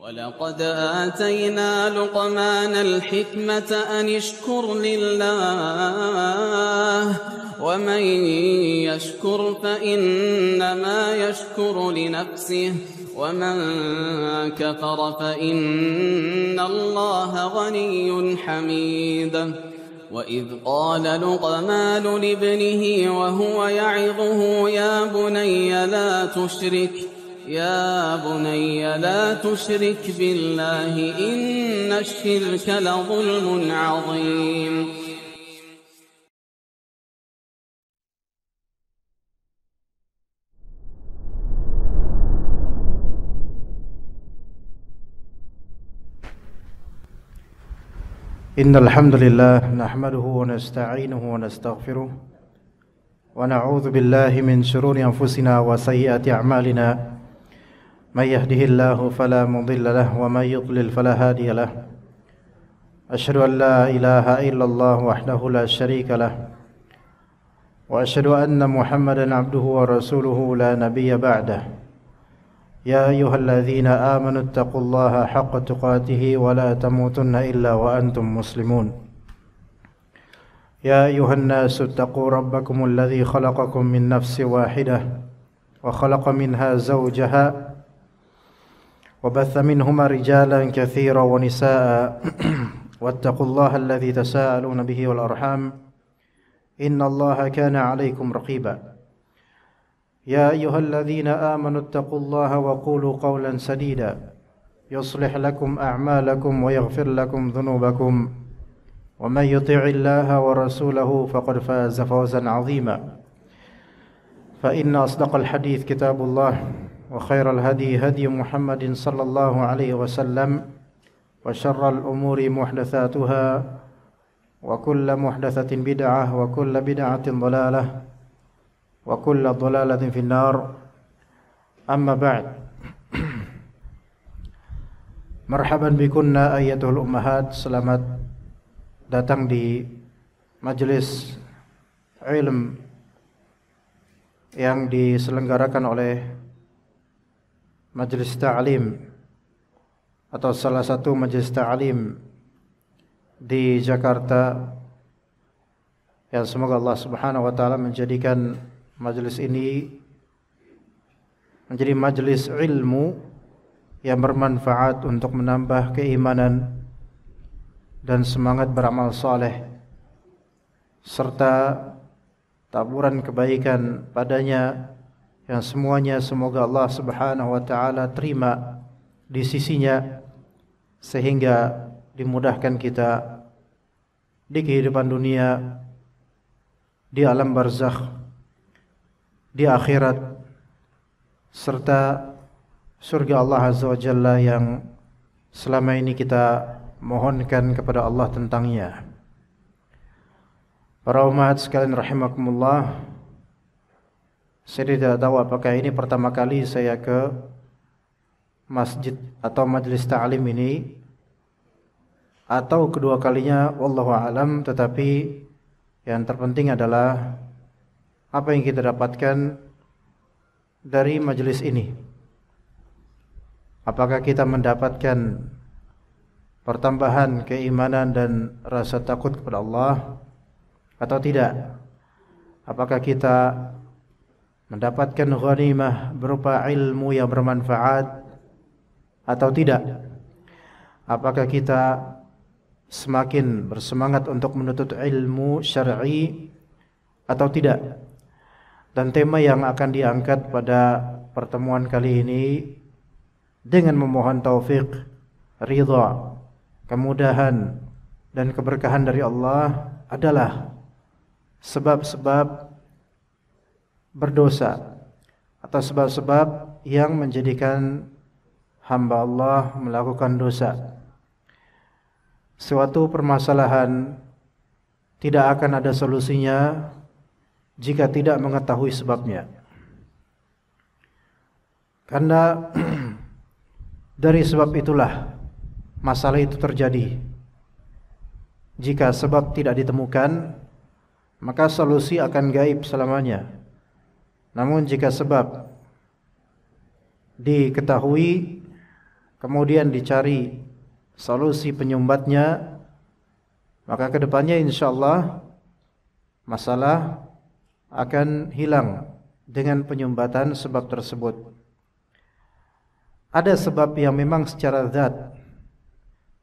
ولقد آتينا لقمان الحكمة أن اشكر لله ومن يشكر فإنما يشكر لنفسه ومن كفر فإن الله غني حميد وإذ قال لقمان لابنه وهو يعظه يا بني لا تشرك بالله إن الشرك لظلم عظيم. إن الحمد لله نحمده ونستعينه ونستغفره ونعوذ بالله من شرور أنفسنا وسيئات أعمالنا من يهده الله فلا مضل له ومن يضلل فلا هادي له أشهد أن لا إله إلا الله وحده لا شريك له وأشهد أن محمدا عبده ورسوله لا نبي بعده يا أيها الذين آمنوا اتقوا الله حق تقاته ولا تموتن إلا وأنتم مسلمون يا أيها الناس اتقوا ربكم الذي خلقكم من نفس واحدة وخلق منها زوجها وبث منهما رجالا كثيرا ونساء واتقوا الله الذي تساءلون به والأرحام إن الله كان عليكم رقيبا يا أيها الذين آمنوا اتقوا الله وقولوا قولا سديدا يصلح لكم أعمالكم ويغفر لكم ذنوبكم ومن يطع الله ورسوله فقد فاز فوزا عظيما فإن أصدق الحديث كتاب الله وخير الهدي هدي محمد صلى الله عليه وسلم وشر الأمور محدثاتها وكل محدثة بدعة وكل بدعة ضلالة وكل ضلالة في النار أما بعد Marhaban bikunna ayyatul ummahat. Selamat datang di majelis ilm yang diselenggarakan oleh majelis ta'lim atau salah satu majelis ta'lim di Jakarta, yang semoga Allah Subhanahu wa taala menjadikan majelis ini menjadi majelis ilmu yang bermanfaat untuk menambah keimanan dan semangat beramal saleh serta taburan kebaikan padanya, yang semuanya semoga Allah Subhanahu wa taala terima di sisinya sehingga dimudahkan kita di kehidupan dunia, di alam barzakh, di akhirat, serta surga Allah Azza wa Jalla yang selama ini kita mohonkan kepada Allah tentangnya. Para umat sekalian rahimakumullah, saya tidak tahu apakah ini pertama kali saya ke masjid atau majelis ta'lim ini atau kedua kalinya, wallahu alam, tetapi yang terpenting adalah apa yang kita dapatkan dari majelis ini. Apakah kita mendapatkan pertambahan keimanan dan rasa takut kepada Allah atau tidak? Apakah kita mendapatkan ghanimah berupa ilmu yang bermanfaat atau tidak? Apakah kita semakin bersemangat untuk menuntut ilmu syar'i atau tidak? Dan tema yang akan diangkat pada pertemuan kali ini dengan memohon taufik, ridha, kemudahan dan keberkahan dari Allah adalah sebab-sebab berdosa atau sebab-sebab yang menjadikan hamba Allah melakukan dosa. Suatu permasalahan tidak akan ada solusinya jika tidak mengetahui sebabnya. Karena dari sebab itulah masalah itu terjadi. Jika sebab tidak ditemukan, maka solusi akan gaib selamanya. Namun jika sebab diketahui, kemudian dicari solusi penyumbatnya, maka kedepannya insyaallah masalah akan hilang dengan penyumbatan sebab tersebut. Ada sebab yang memang secara zat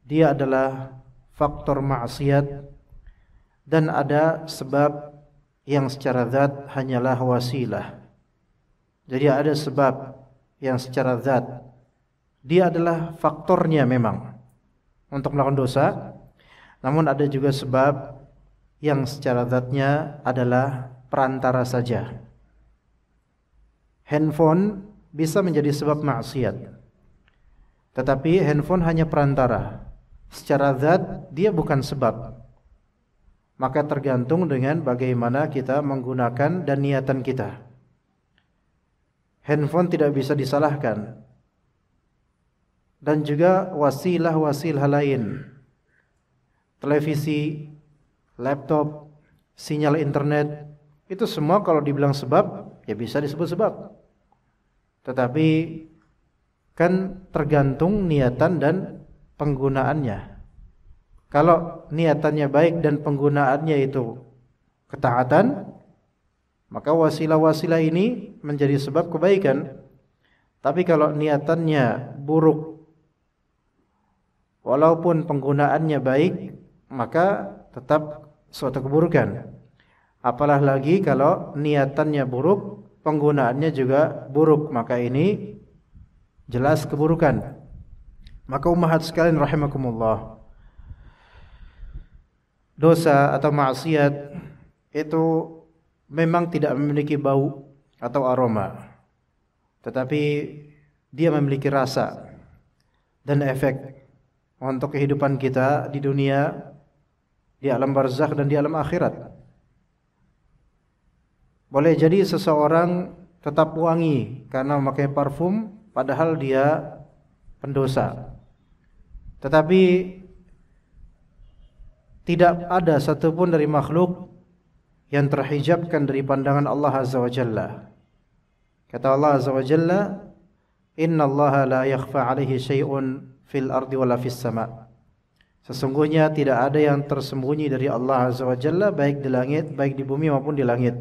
dia adalah faktor maksiat, dan ada sebab yang secara zat hanyalah wasilah. Jadi ada sebab yang secara zat dia adalah faktornya memang untuk melakukan dosa, namun ada juga sebab yang secara zatnya adalah perantara saja. Handphone bisa menjadi sebab maksiat, tetapi handphone hanya perantara. Secara zat dia bukan sebab. Maka tergantung dengan bagaimana kita menggunakan dan niatan kita. Handphone tidak bisa disalahkan. Dan juga wasilah-wasilah lain. Televisi, laptop, sinyal internet, itu semua kalau dibilang sebab, ya bisa disebut sebab. Tetapi kan tergantung niatan dan penggunaannya. Kalau niatannya baik dan penggunaannya itu ketaatan, maka wasilah-wasilah ini menjadi sebab kebaikan. Tapi kalau niatannya buruk, walaupun penggunaannya baik, maka tetap suatu keburukan. Apalagi lagi kalau niatannya buruk, penggunaannya juga buruk, maka ini jelas keburukan. Maka ummahat sekalian rahimakumullah, dosa atau maksiat itu memang tidak memiliki bau atau aroma, tetapi dia memiliki rasa dan efek untuk kehidupan kita di dunia, di alam barzakh dan di alam akhirat. Boleh jadi seseorang tetap wangi karena memakai parfum padahal dia pendosa. Tetapi tidak ada satupun dari makhluk yang terhijabkan dari pandangan Allah Azza wa Jalla. Kata Allah Azza wa Jalla, "Inna Allah la yakhfa 'alaihi syai'un fil ardi wala fis sama'." Sesungguhnya tidak ada yang tersembunyi dari Allah Azza wa Jalla, baik di langit, baik di bumi maupun di langit.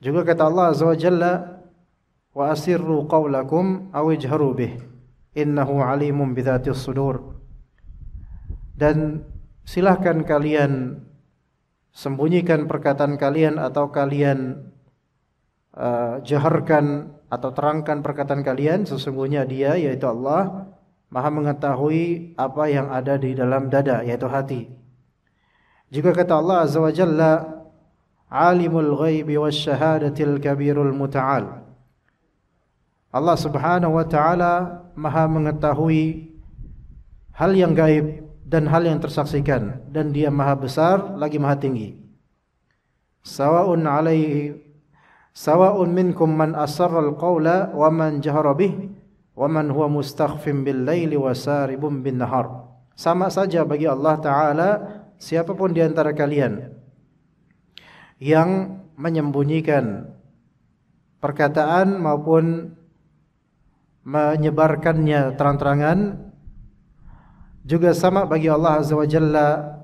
Juga kata Allah Azza wa Jalla, "Wa asirru qawlakum aw ijharu bih, innahu 'alimun bidzatis sudur." Dan silahkan kalian sembunyikan perkataan kalian atau kalian jaharkan atau terangkan perkataan kalian, sesungguhnya Dia yaitu Allah Maha mengetahui apa yang ada di dalam dada, yaitu hati. Juga kata Allah Azza wa Jalla, "Alimul ghaibi wasyahadatil kabirul muta'al." Allah Subhanahu wa taala Maha mengetahui hal yang gaib dan hal yang tersaksikan, dan Dia Maha besar lagi Maha tinggi. Sawa'un minkum man asarral qawla wa man jahara bih wa man huwa mustakhfin bil laili wa saribun bin nahar. Sama saja bagi Allah taala siapapun di antara kalian yang menyembunyikan perkataan maupun menyebarkannya terang-terangan, juga sama bagi Allah Azza wa Jalla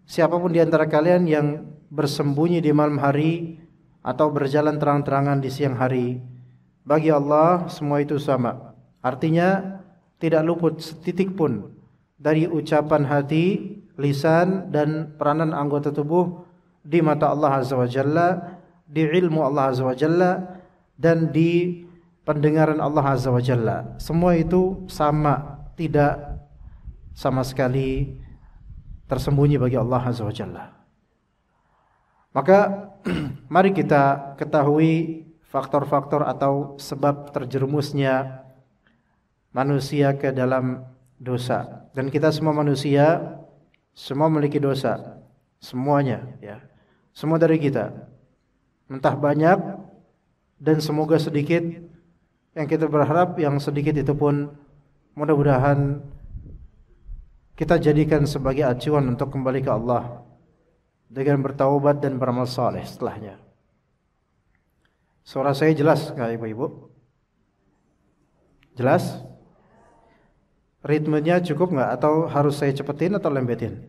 siapapun di antara kalian yang bersembunyi di malam hari atau berjalan terang-terangan di siang hari. Bagi Allah semua itu sama. Artinya tidak luput setitik pun dari ucapan hati, lisan dan peranan anggota tubuh di mata Allah Azza wa Jalla, di ilmu Allah Azza wa Jalla, dan di pendengaran Allah Azza wa Jalla. Semua itu sama, tidak sama sekali tersembunyi bagi Allah Azza wa Jalla. Maka mari kita ketahui faktor-faktor atau sebab terjerumusnya manusia ke dalam dosa. Dan kita semua manusia, semua memiliki dosa, semuanya, ya. Semua dari kita, entah banyak dan semoga sedikit. Yang kita berharap yang sedikit itu pun mudah-mudahan kita jadikan sebagai acuan untuk kembali ke Allah dengan bertaubat dan beramal saleh setelahnya. Suara saya jelas nggak ibu-ibu? Jelas? ritmenya cukup nggak? Atau harus saya cepetin atau lembetin?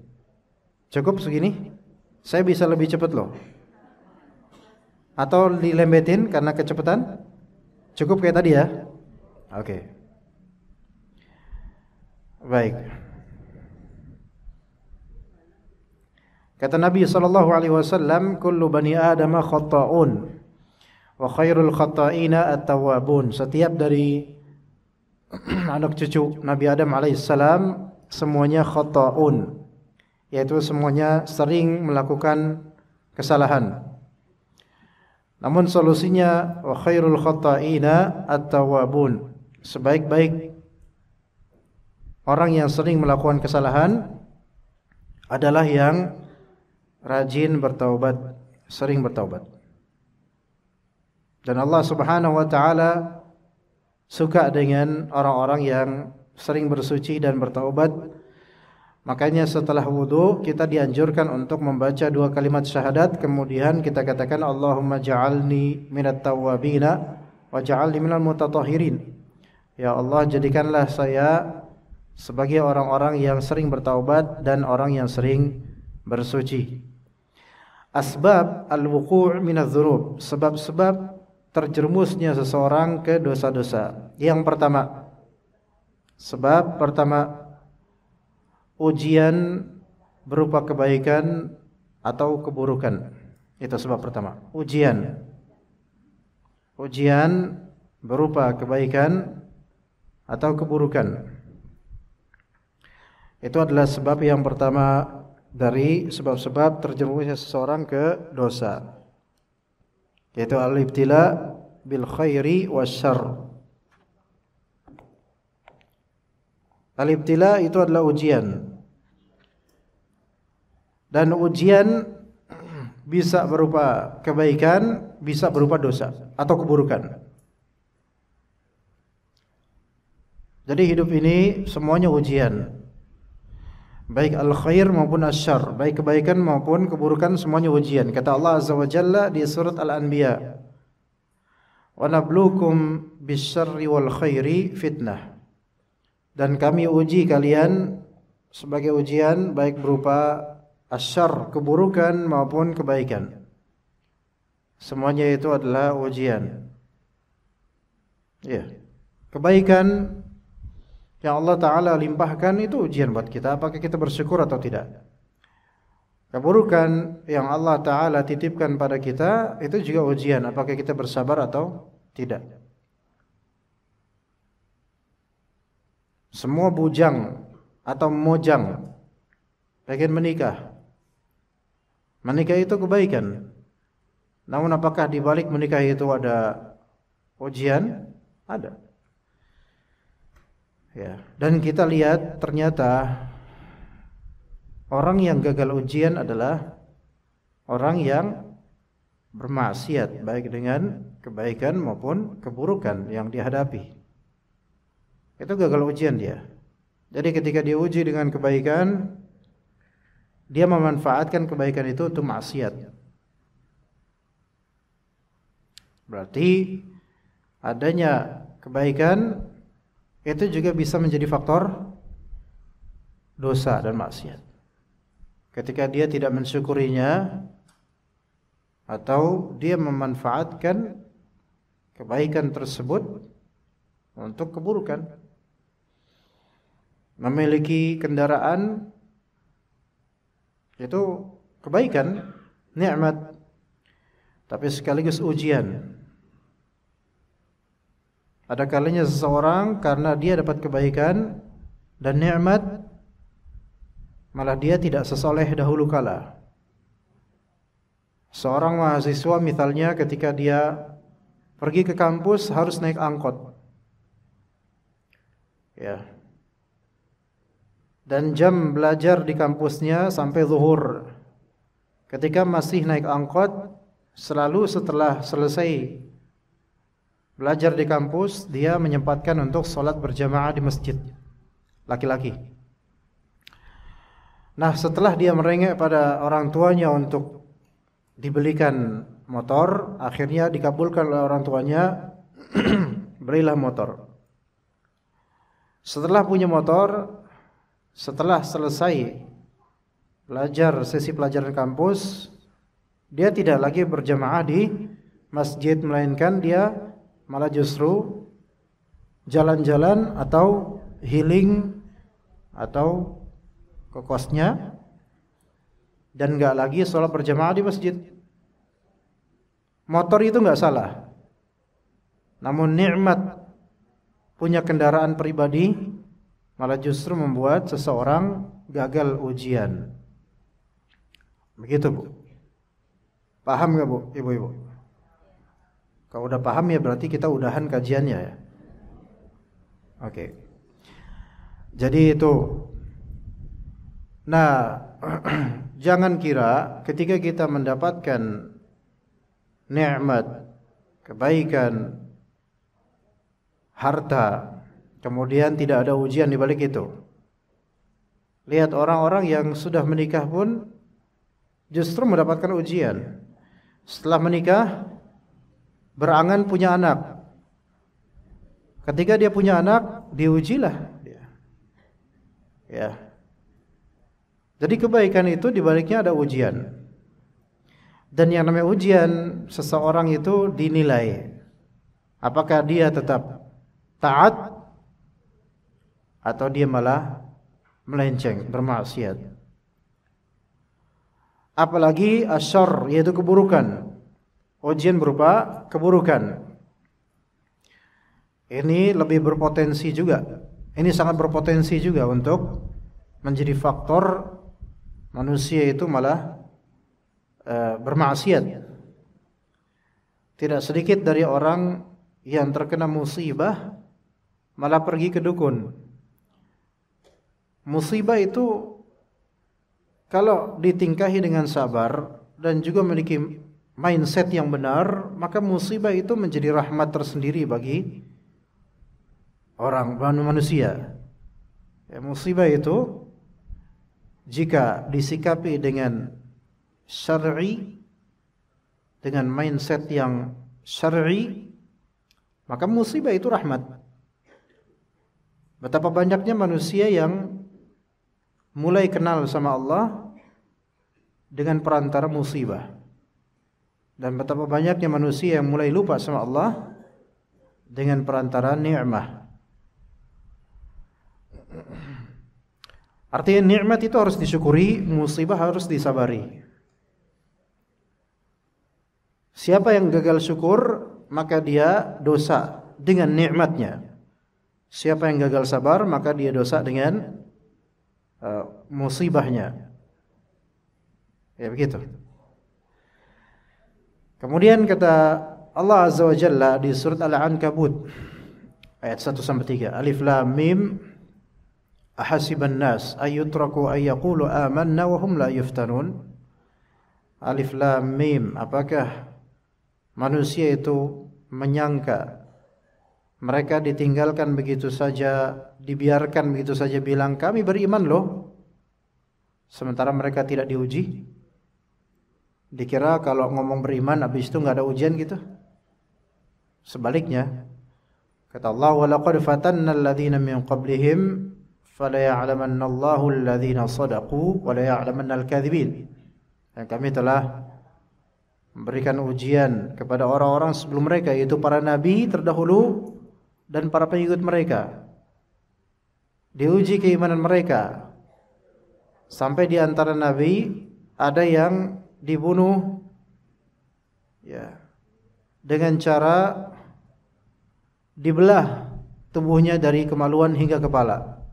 Cukup segini? Saya bisa lebih cepat loh. Atau dilembetin karena kecepatan? Cukup kayak tadi ya? Oke. Baik. Kata Nabi SAW, kullu bani Adam khata'un wa khairul khata'ina at-tawwabun. Setiap dari anak cucu Nabi Adam alaihissalam semuanya khata'un, yaitu semuanya sering melakukan kesalahan. Namun solusinya wa khairul khata'ina at-tawwabun. Sebaik-baik orang yang sering melakukan kesalahan adalah yang rajin bertaubat, sering bertaubat. Dan Allah Subhanahu wa taala suka dengan orang-orang yang sering bersuci dan bertaubat. Makanya setelah wudu kita dianjurkan untuk membaca 2 kalimat syahadat, kemudian kita katakan Allahumma ja'alni minat tawwabina wa ja'alni minal mutatahhirin. Ya Allah, jadikanlah saya sebagai orang-orang yang sering bertaubat dan orang yang sering bersuci. Asbab al-wuqu' minadz dzunub, sebab-sebab terjerumusnya seseorang ke dosa-dosa. Yang pertama, sebab pertama, ujian berupa kebaikan atau keburukan. Itu sebab pertama, ujian berupa kebaikan atau keburukan. Itu adalah sebab yang pertama dari sebab-sebab terjerumusnya seseorang ke dosa, yaitu al-ibtila bil khairi wasyarr. Al-ibtila itu adalah ujian. Dan ujian bisa berupa kebaikan, bisa berupa dosa atau keburukan. Jadi hidup ini semuanya ujian. Baik al-khair maupun asy-syarr, baik kebaikan maupun keburukan semuanya ujian. Kata Allah Azza wa Jalla di surat Al-Anbiya, "Wa nabluukum bisyarri wal khairi fitnah." Dan kami uji kalian sebagai ujian baik berupa asy-syarr, keburukan maupun kebaikan. Semuanya itu adalah ujian. Ya. Kebaikan yang Allah Ta'ala limpahkan itu ujian buat kita, apakah kita bersyukur atau tidak. Keburukan yang Allah Ta'ala titipkan pada kita itu juga ujian, apakah kita bersabar atau tidak. Semua bujang atau mojang pengen menikah. Menikah itu kebaikan. Namun apakah di balik menikah itu ada ujian? Ada. Ya, dan kita lihat ternyata orang yang gagal ujian adalah orang yang bermaksiat, baik dengan kebaikan maupun keburukan yang dihadapi. Itu gagal ujian dia. Jadi ketika dia uji dengan kebaikan, dia memanfaatkan kebaikan itu untuk maksiat. Berarti adanya kebaikan itu juga bisa menjadi faktor dosa dan maksiat. Ketika dia tidak mensyukurinya atau dia memanfaatkan kebaikan tersebut untuk keburukan. Memiliki kendaraan itu kebaikan, nikmat, tapi sekaligus ujian. Ada kalanya seseorang karena dia dapat kebaikan dan nikmat, malah dia tidak sesoleh dahulu kala. Seorang mahasiswa misalnya ketika dia pergi ke kampus harus naik angkot. Ya. Dan jam belajar di kampusnya sampai zuhur. Ketika masih naik angkot, selalu setelah selesai belajar di kampus, dia menyempatkan untuk sholat berjamaah di masjid. Laki-laki. Nah, setelah dia merengek pada orang tuanya untuk dibelikan motor, akhirnya dikabulkan oleh orang tuanya, berilah motor. Setelah punya motor, setelah selesai belajar sesi pelajaran kampus, dia tidak lagi berjamaah di masjid, melainkan dia malah justru jalan-jalan atau healing atau ke kosnya, dan nggak lagi sholat berjamaah di masjid. Motor itu nggak salah, namun nikmat punya kendaraan pribadi malah justru membuat seseorang gagal ujian. Begitu, Bu. Paham nggak, Bu, ibu-ibu? Kalau udah paham ya berarti kita udahan kajiannya ya. Oke. Jadi itu. Nah, jangan kira ketika kita mendapatkan nikmat, kebaikan, harta, kemudian tidak ada ujian di balik itu. Lihat orang-orang yang sudah menikah pun justru mendapatkan ujian. Setelah menikah, berangan punya anak. Ketika dia punya anak, diujilah dia. Ya. Jadi kebaikan itu di baliknya ada ujian. Dan yang namanya ujian, seseorang itu dinilai apakah dia tetap taat atau dia malah melenceng, bermaksiat. Apalagi asyarr, yaitu keburukan. Ujian berupa keburukan. Ini lebih berpotensi juga. Ini sangat berpotensi juga untuk menjadi faktor manusia itu malah bermaksiat. Tidak sedikit dari orang yang terkena musibah malah pergi ke dukun. Musibah itu kalau ditingkahi dengan sabar dan juga memiliki mindset yang benar, maka musibah itu menjadi rahmat tersendiri bagi orang manusia. Ya, musibah itu jika disikapi dengan syar'i, dengan mindset yang syar'i, maka musibah itu rahmat. Betapa banyaknya manusia yang mulai kenal sama Allah dengan perantara musibah, dan betapa banyaknya manusia yang mulai lupa sama Allah dengan perantara nikmah. Artinya nikmat itu harus disyukuri, musibah harus disabari. Siapa yang gagal syukur, maka dia dosa dengan nikmatnya. Siapa yang gagal sabar, maka dia dosa dengan musibahnya. Ya begitu. Kemudian kata Allah Azza wa Jalla di surat Al-Ankabut ayat 1-3, Alif Lam Mim, ahasiban nas ayyutraku ayyaqulu amanna wa hum la yuftanun. Alif Lam Mim, apakah manusia itu menyangka mereka ditinggalkan begitu saja, dibiarkan begitu saja bilang kami beriman loh, sementara mereka tidak diuji? Dikira kalau ngomong beriman habis itu nggak ada ujian gitu? Sebaliknya, kata Allah, walaqad fatanna alladhina min qablihim fala ya'lamanna Allahu alladhina sadaqu wa la ya'lamanna al-kadhibin. Dan kami telah memberikan ujian kepada orang-orang sebelum mereka, yaitu para nabi terdahulu dan para pengikut mereka. Diuji keimanan mereka, sampai di antara nabi ada yang dibunuh ya dengan cara dibelah tubuhnya dari kemaluan hingga kepala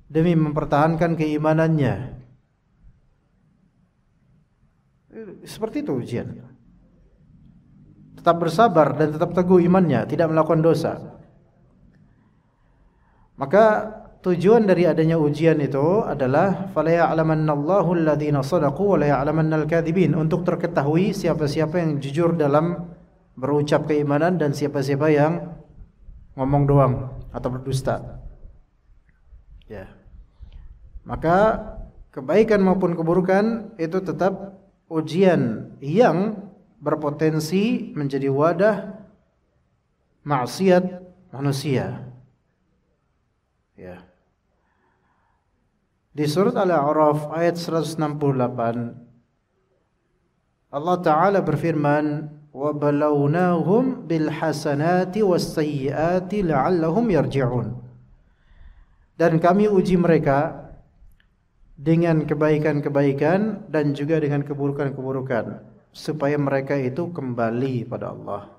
demi mempertahankan keimanannya. Seperti itu ujian. Tetap bersabar dan tetap teguh imannya, tidak melakukan dosa. Maka tujuan dari adanya ujian itu adalah fala ya'lamannallahu alladhina shadaqu wa la ya'lamannal kadhibin, untuk terketahui siapa-siapa yang jujur dalam berucap keimanan dan siapa-siapa yang ngomong doang atau berdusta. Ya. Maka kebaikan maupun keburukan itu tetap ujian yang berpotensi menjadi wadah maksiat manusia. Ya. Di surat Al-A'raf ayat 168 Allah Ta'ala berfirman, wa balawnahum bil hasanati was sayyiati la'allahum yarji'un. Dan kami uji mereka dengan kebaikan-kebaikan dan juga dengan keburukan-keburukan supaya mereka itu kembali pada Allah.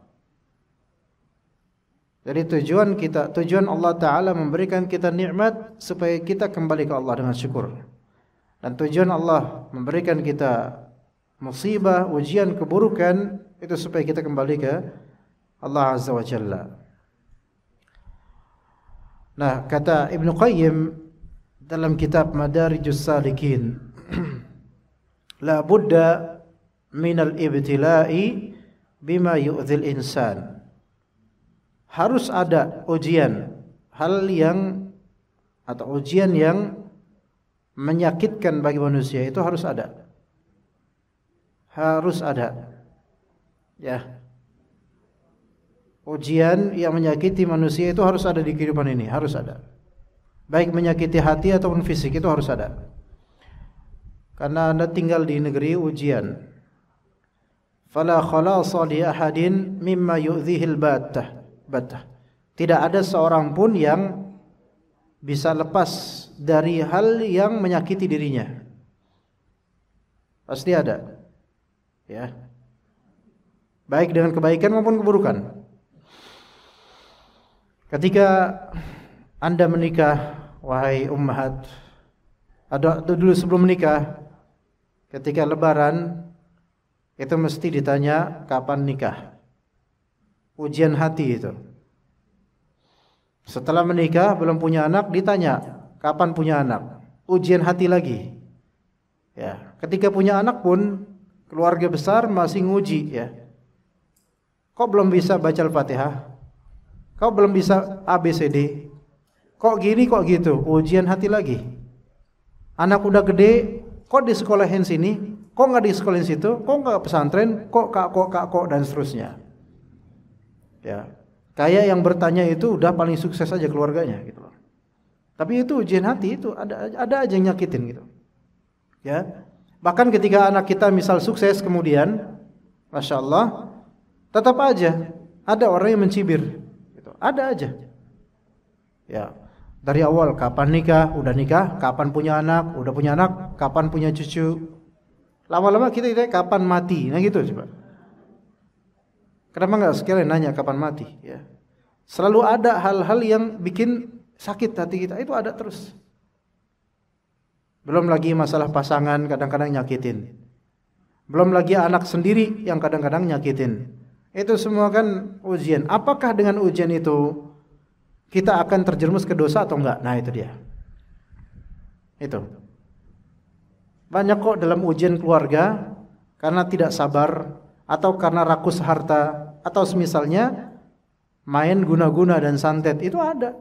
Jadi tujuan Allah Ta'ala memberikan kita nikmat supaya kita kembali ke Allah dengan syukur. Dan tujuan Allah memberikan kita musibah, ujian, keburukan itu supaya kita kembali ke Allah Azza wa Jalla. Nah, kata Ibnu Qayyim dalam kitab Madarijus Salikin, la budda minal ibtila'i bima yu'dzil insan. Harus ada ujian, ujian yang menyakitkan bagi manusia, itu harus ada. Harus ada. Ya. Ujian yang menyakiti manusia itu harus ada di kehidupan ini, harus ada. Baik menyakiti hati ataupun fisik, itu harus ada. Karena Anda tinggal di negeri ujian. Fala khalasa li ahadin mimma yu'dhihil battah. Tidak ada seorang pun yang bisa lepas dari hal yang menyakiti dirinya. Pasti ada. Ya. Baik dengan kebaikan maupun keburukan. Ketika Anda menikah, wahai ummahat, dulu sebelum menikah, ketika lebaran itu mesti ditanya kapan nikah. Ujian hati itu. Setelah menikah belum punya anak ditanya kapan punya anak. Ujian hati lagi. Ya, ketika punya anak pun keluarga besar masih nguji ya. Kok belum bisa baca Al-Fatihah? Kok belum bisa ABCD? Kok gini kok gitu? Ujian hati lagi. Anak udah gede, kok di sekolahin sini? Kok nggak di sekolahin situ? Kok nggak pesantren? Kok dan seterusnya. Ya, kayak yang bertanya itu udah paling sukses aja keluarganya gitu loh. Tapi itu ujian hati, itu ada aja yang nyakitin gitu. Ya. Bahkan ketika anak kita misal sukses kemudian, Masya Allah, tetap aja ada orang yang mencibir gitu. Ada aja. Ya. Dari awal kapan nikah, udah nikah, kapan punya anak, udah punya anak, kapan punya cucu. Lama-lama kita kapan mati. Nah gitu coba. Kenapa enggak sekalian nanya kapan mati ya? Selalu ada hal-hal yang bikin sakit hati kita, itu ada terus. Belum lagi masalah pasangan kadang-kadang nyakitin. Belum lagi anak sendiri yang kadang-kadang nyakitin. Itu semua kan ujian. Apakah dengan ujian itu kita akan terjerumus ke dosa atau enggak? Nah itu dia. Itu. Banyak kok dalam ujian keluarga karena tidak sabar atau karena rakus harta atau semisalnya main guna-guna dan santet, itu ada.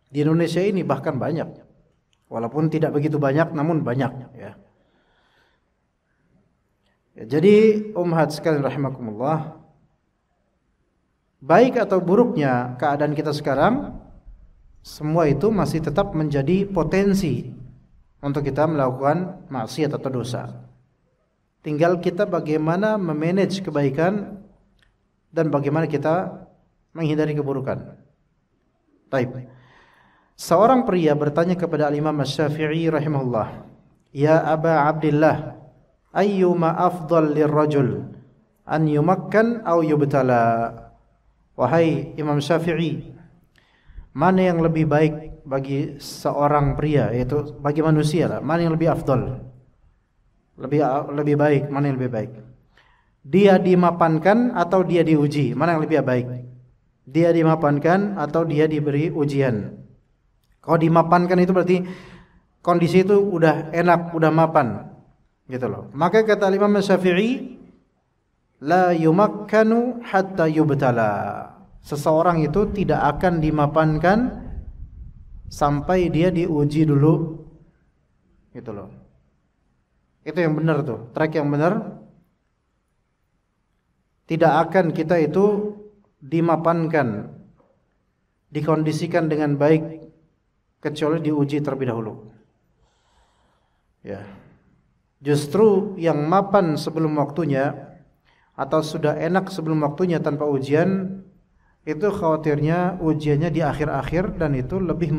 Di Indonesia ini bahkan banyak. Walaupun tidak begitu banyak namun banyak ya. Jadi ummahat sekalian rahimakumullah, baik atau buruknya keadaan kita sekarang, semua itu masih tetap menjadi potensi untuk kita melakukan maksiat atau dosa. Tinggal kita bagaimana memanage kebaikan dan bagaimana kita menghindari keburukan. Baik. Seorang pria bertanya kepada Al-Imam Asy-Syafi'i rahimahullah, "Ya Aba Abdillah, ayyuma afdal lirrajul an yumakkan aw yubtala?" Wahai Imam Syafi'i, mana yang lebih baik bagi seorang pria, yaitu bagi manusia lah, mana yang lebih afdal? Lebih baik, mana yang lebih baik? Dia dimapankan atau dia diuji? Mana yang lebih baik? Dia dimapankan atau dia diberi ujian? Kalau dimapankan itu berarti kondisi itu udah enak, udah mapan, gitu loh. Maka kata Imam Syafi'i, la yumakkanu hatta yubtala. Seseorang itu tidak akan dimapankan sampai dia diuji dulu, gitu loh. Itu yang benar tuh, track yang benar. Tidak akan kita itu dimapankan, dikondisikan dengan baik kecuali diuji terlebih dahulu. Ya. Justru yang mapan sebelum waktunya atau sudah enak sebelum waktunya tanpa ujian, itu khawatirnya ujiannya di akhir-akhir dan itu lebih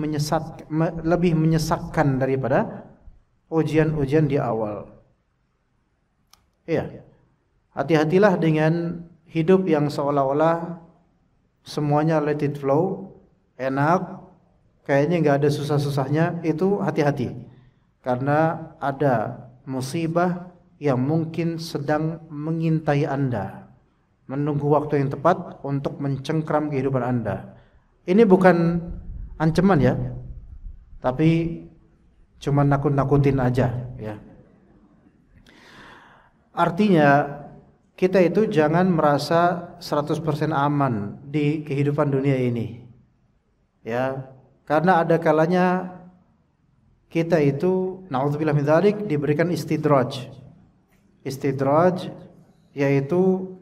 menyesakkan daripada ujian-ujian di awal. Iya. Hati-hatilah dengan hidup yang seolah-olah semuanya let it flow, enak, kayaknya nggak ada susah-susahnya. Itu hati-hati, karena ada musibah yang mungkin sedang mengintai Anda, menunggu waktu yang tepat untuk mencengkram kehidupan Anda. Ini bukan ancaman ya, tapi cuma nakut-nakutin aja ya. Artinya kita itu jangan merasa 100% aman di kehidupan dunia ini. Ya, karena ada kalanya kita itu naudzubillah min dzalik diberikan istidraj. Istidraj yaitu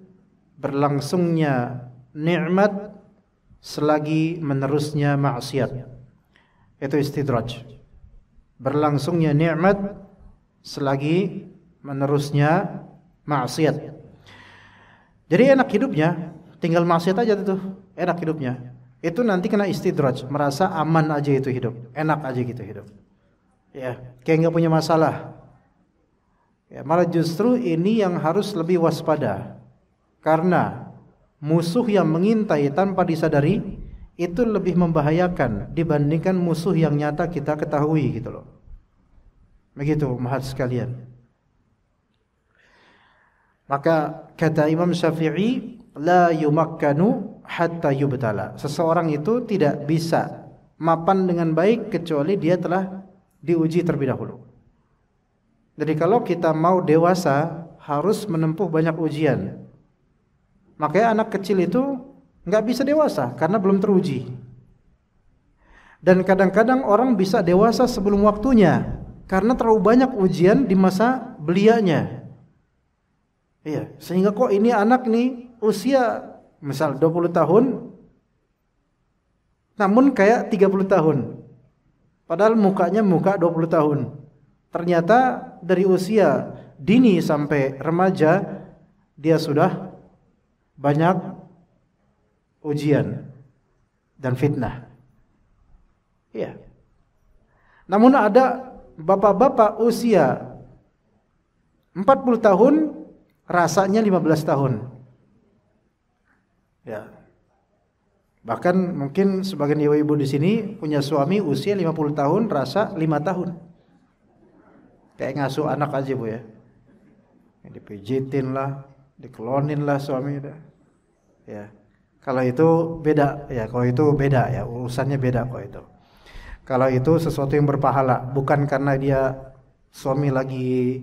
berlangsungnya nikmat selagi menerusnya maksiat. Itu istidraj. Berlangsungnya nikmat selagi menerusnya maksiat. Jadi enak hidupnya, tinggal maksiat aja tuh, enak hidupnya. Itu nanti kena istidraj, merasa aman aja itu hidup, enak aja gitu hidup. Ya, kayak nggak punya masalah. Ya, malah justru ini yang harus lebih waspada, karena musuh yang mengintai tanpa disadari itu lebih membahayakan dibandingkan musuh yang nyata kita ketahui gitu loh. Begitu mahat sekalian. Maka kata Imam Syafi'i, la yumakkanu hatta yubtala. Seseorang itu tidak bisa mapan dengan baik kecuali dia telah diuji terlebih dahulu. Jadi kalau kita mau dewasa harus menempuh banyak ujian. Makanya anak kecil itu nggak bisa dewasa karena belum teruji. Dan kadang-kadang orang bisa dewasa sebelum waktunya karena terlalu banyak ujian di masa belianya. Iya, sehingga kok ini anak nih usia misal 20 tahun namun kayak 30 tahun. Padahal mukanya muka 20 tahun. Ternyata dari usia dini sampai remaja dia sudah banyak ujian dan fitnah. Iya. Namun ada bapak-bapak usia 40 tahun rasanya 15 tahun. Ya. Bahkan mungkin sebagian ibu-ibu di sini punya suami usia 50 tahun, rasa 5 tahun. Kayak ngasuh anak aja Bu ya. Dipijitin lah, dikelonin lah suami udah. Ya. Kalau itu beda ya, kalau itu beda ya, urusannya beda kok itu. Kalau itu sesuatu yang berpahala, bukan karena dia suami lagi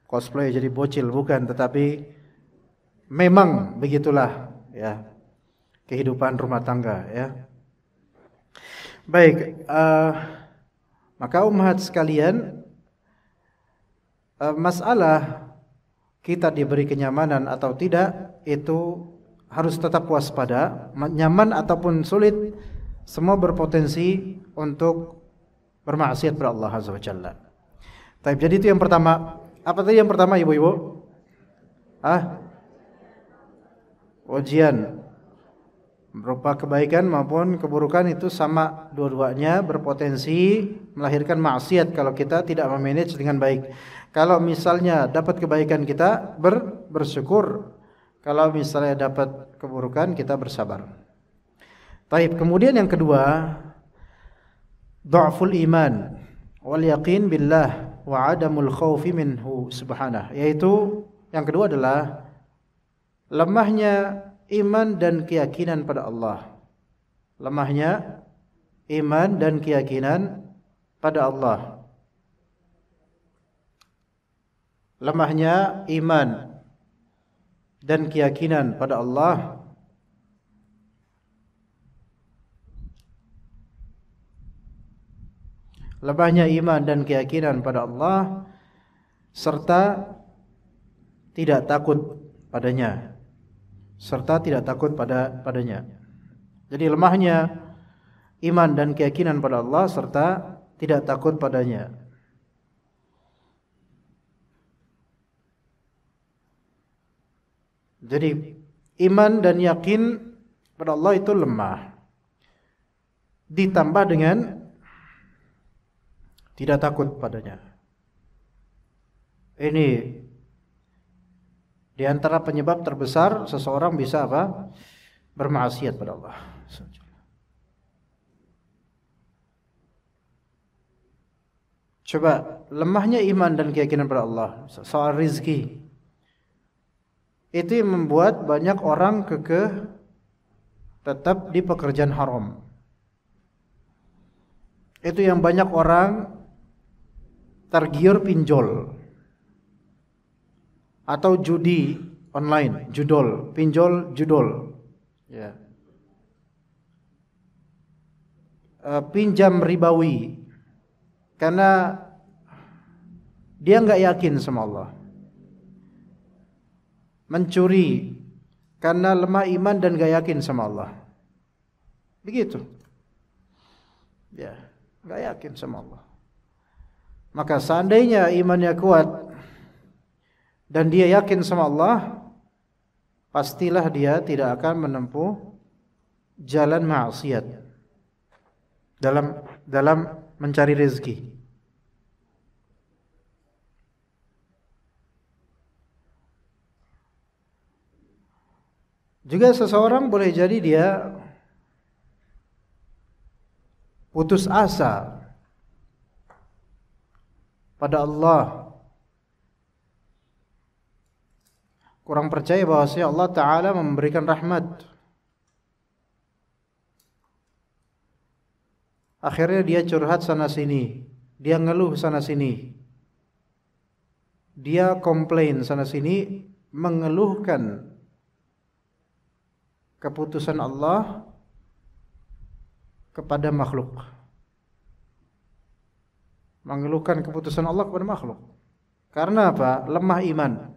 cosplay jadi bocil, bukan, tetapi memang begitulah ya kehidupan rumah tangga ya. Baik, maka ummahat sekalian, masalah kita diberi kenyamanan atau tidak itu harus tetap waspada. Nyaman ataupun sulit, semua berpotensi untuk bermaksiat kepada Allah Azza wa Jalla. Jadi itu yang pertama. Apa tadi yang pertama ibu-ibu? Ujian berupa kebaikan maupun keburukan itu sama dua-duanya berpotensi melahirkan maksiat kalau kita tidak memanage dengan baik. Kalau misalnya dapat kebaikan kita bersyukur, kalau misalnya dapat keburukan kita bersabar. Baik, kemudian yang kedua, dha'ful iman wal yaqin billah wa adamul khaufi minhu subhanahu, yaitu yang kedua adalah lemahnya iman dan keyakinan pada Allah. Lemahnya iman dan keyakinan pada Allah. Lemahnya iman dan keyakinan pada Allah lemahnya iman dan keyakinan pada Allah serta tidak takut padanya. Jadi lemahnya iman dan keyakinan pada Allah serta tidak takut padanya. Jadi iman dan yakin pada Allah itu lemah, ditambah dengan tidak takut padanya. Ini di antara penyebab terbesar seseorang bisa apa? Bermaksiat pada Allah. Coba lemahnya iman dan keyakinan pada Allah soal rizki, itu yang membuat banyak orang kekeh tetap di pekerjaan haram. Itu yang banyak orang tergiur pinjol atau judi online, judol, pinjol, judol, ya. Pinjam ribawi karena dia nggak yakin sama Allah. Mencuri karena lemah iman dan nggak yakin sama Allah. Begitu, ya, nggak yakin sama Allah. Maka seandainya imannya kuat dan dia yakin sama Allah, pastilah dia tidak akan menempuh jalan maksiat dalam mencari rezeki. Juga seseorang boleh jadi dia putus asa pada Allah, kurang percaya bahwasanya Allah Ta'ala memberikan rahmat. Akhirnya dia curhat sana sini, dia ngeluh sana sini, dia komplain sana sini, mengeluhkan keputusan Allah kepada makhluk. Mengeluhkan keputusan Allah kepada makhluk. Karena apa? Lemah iman.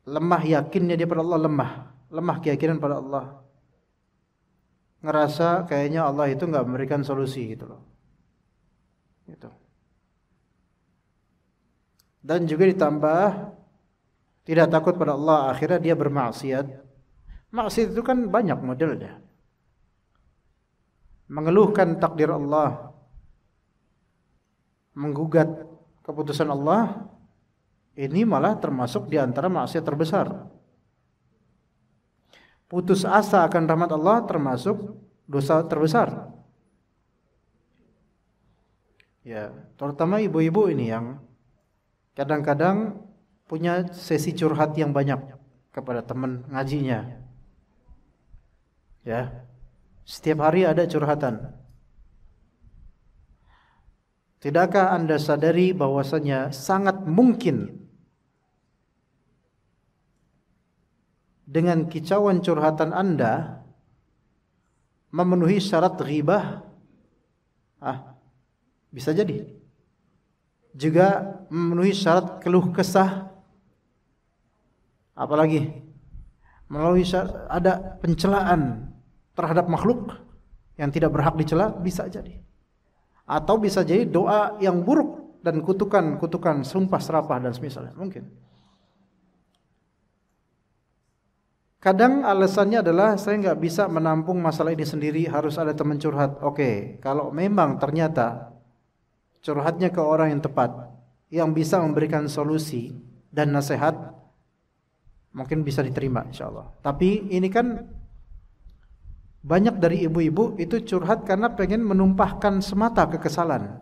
Lemah yakinnya dia pada Allah, lemah keyakinan pada Allah. Ngerasa kayaknya Allah itu enggak memberikan solusi gitu loh. Gitu. Dan juga ditambah tidak takut pada Allah, akhirnya dia bermaksiat. Maksiat itu kan banyak modelnya. Mengeluhkan takdir Allah, menggugat keputusan Allah, ini malah termasuk di antara maksiat terbesar. Putus asa akan rahmat Allah termasuk dosa terbesar. Ya, terutama ibu-ibu ini yang kadang-kadang punya sesi curhat yang banyak kepada teman ngajinya. Ya. Setiap hari ada curhatan. Tidakkah Anda sadari bahwasanya sangat mungkin dengan kicauan curhatan Anda memenuhi syarat ghibah? Bisa jadi. Juga memenuhi syarat keluh kesah. Apalagi melalui ada pencelaan terhadap makhluk yang tidak berhak dicela, bisa jadi. Atau bisa jadi doa yang buruk dan kutukan-kutukan, sumpah serapah dan semisalnya, mungkin. Kadang alasannya adalah saya nggak bisa menampung masalah ini sendiri, harus ada teman curhat. Oke, kalau memang ternyata curhatnya ke orang yang tepat, yang bisa memberikan solusi dan nasihat, mungkin bisa diterima insyaallah. Tapi ini kan banyak dari ibu-ibu itu curhat karena pengen menumpahkan semata kekesalan.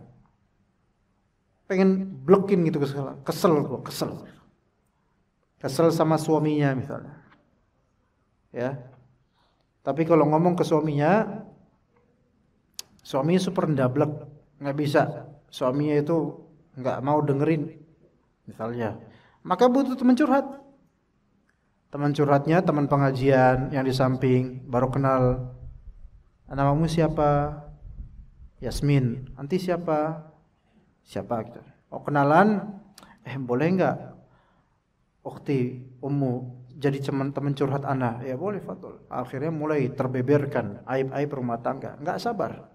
Pengen blokin gitu kesel. Kesel sama suaminya misalnya. Ya. Tapi kalau ngomong ke suaminya super ndablek, enggak bisa. Suaminya itu enggak mau dengerin misalnya. Maka butuh teman curhat. Teman curhatnya, teman pengajian yang di samping, baru kenal. Namamu siapa? Yasmin. Nanti siapa? Siapa gitu. Oh kenalan? Boleh enggak? Ukhti, ummu jadi teman curhat ana? Ya boleh, fadol. Akhirnya mulai terbeberkan aib-aib rumah tangga. Enggak sabar.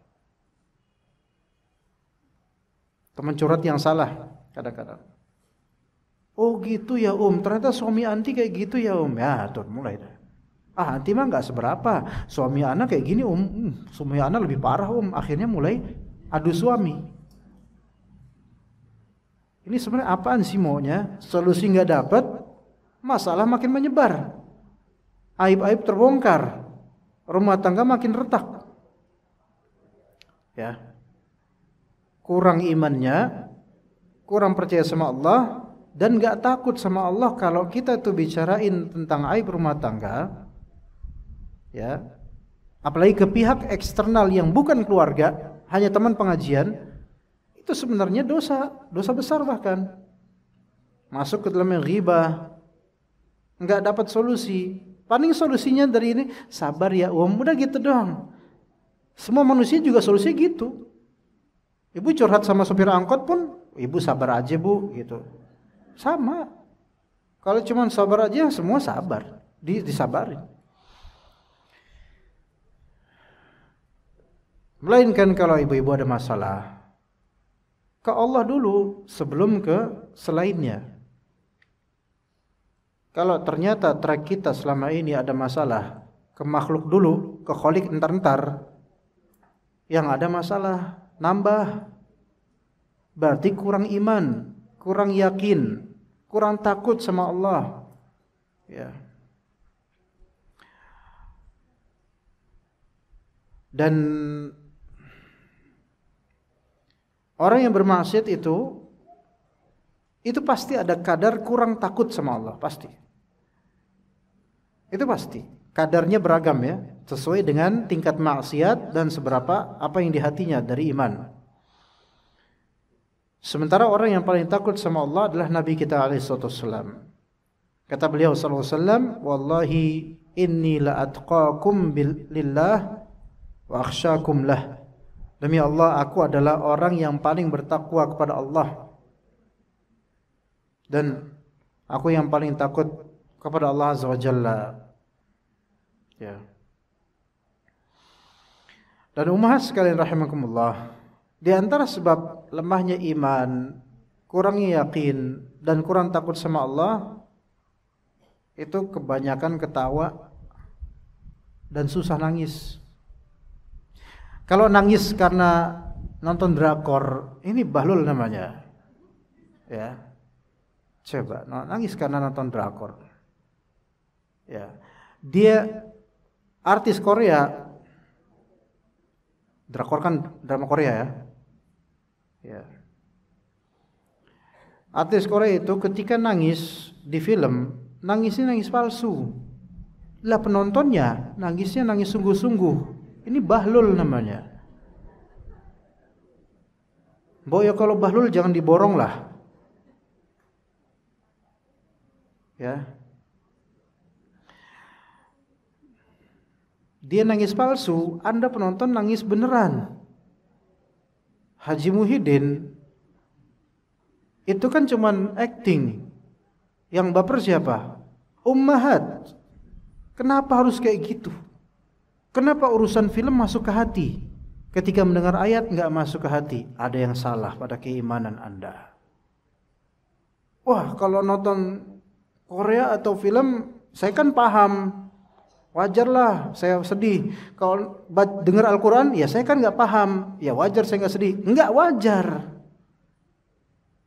Teman curhat yang salah kadang-kadang. Oh gitu ya ternyata suami anti kayak gitu ya ya tuh mulai dah. Anti mah nggak seberapa, suami anak kayak gini suami anak lebih parah akhirnya mulai adu suami. Ini sebenarnya apaan sih maunya? Solusi nggak dapat, masalah makin menyebar, aib-aib terbongkar, rumah tangga makin retak. Ya, kurang imannya, kurang percaya sama Allah, dan gak takut sama Allah. Kalau kita tuh bicarain tentang aib rumah tangga, ya, apalagi ke pihak eksternal yang bukan keluarga, hanya teman pengajian, itu sebenarnya dosa besar bahkan. Masuk ke dalam ghibah, nggak dapat solusi. Paling solusinya dari ini, sabar ya udah gitu doang. Semua manusia juga solusinya gitu. Ibu curhat sama sopir angkot pun, ibu sabar aja bu, gitu. Sama. Kalau cuma sabar aja, semua sabar, disabarin. Melainkan kalau ibu-ibu ada masalah, ke Allah dulu sebelum ke selainnya. Kalau ternyata track kita selama ini ada masalah, ke makhluk dulu, ke kholik entar-entar, yang ada masalah nambah, berarti kurang iman, kurang yakin, kurang takut sama Allah. Ya. Dan orang yang bermaksiat itu pasti ada kadar kurang takut sama Allah, pasti. Itu pasti. Kadarnya beragam ya, sesuai dengan tingkat maksiat dan seberapa apa yang di hatinya dari iman. Sementara orang yang paling takut sama Allah adalah Nabi kita alaihissalam. Kata beliau sallallahu alaihi wasallam, "Wallahi inni la atqakum lillah wa akhsyakum lah." Demi Allah, aku adalah orang yang paling bertakwa kepada Allah, dan aku yang paling takut kepada Allah azza wa jalla. Ya. Dan ummahat sekalian rahimakumullah, di antara sebab lemahnya iman, kurangnya yakin, dan kurang takut sama Allah, itu kebanyakan ketawa dan susah nangis. Kalau nangis karena nonton drakor, ini bahlul namanya. Ya. Coba nangis karena nonton drakor. Ya. Dia artis Korea. Drakor kan drama Korea ya. Ya. Artis Korea itu ketika nangis di film, nangisnya nangis palsu. Lah penontonnya nangisnya nangis sungguh-sungguh. Ini bahlul namanya. Ya kalau bahlul jangan diborong lah. Ya. Dia nangis palsu, Anda penonton nangis beneran. Haji Muhyiddin itu kan cuman acting. Yang baper siapa? Ummahat. Kenapa harus kayak gitu? Kenapa urusan film masuk ke hati? Ketika mendengar ayat nggak masuk ke hati, ada yang salah pada keimanan Anda. Wah, kalau nonton Korea atau film, saya kan paham. Wajarlah saya sedih. Kalau dengar Al-Quran, ya saya kan nggak paham. Ya wajar saya nggak sedih. Nggak wajar.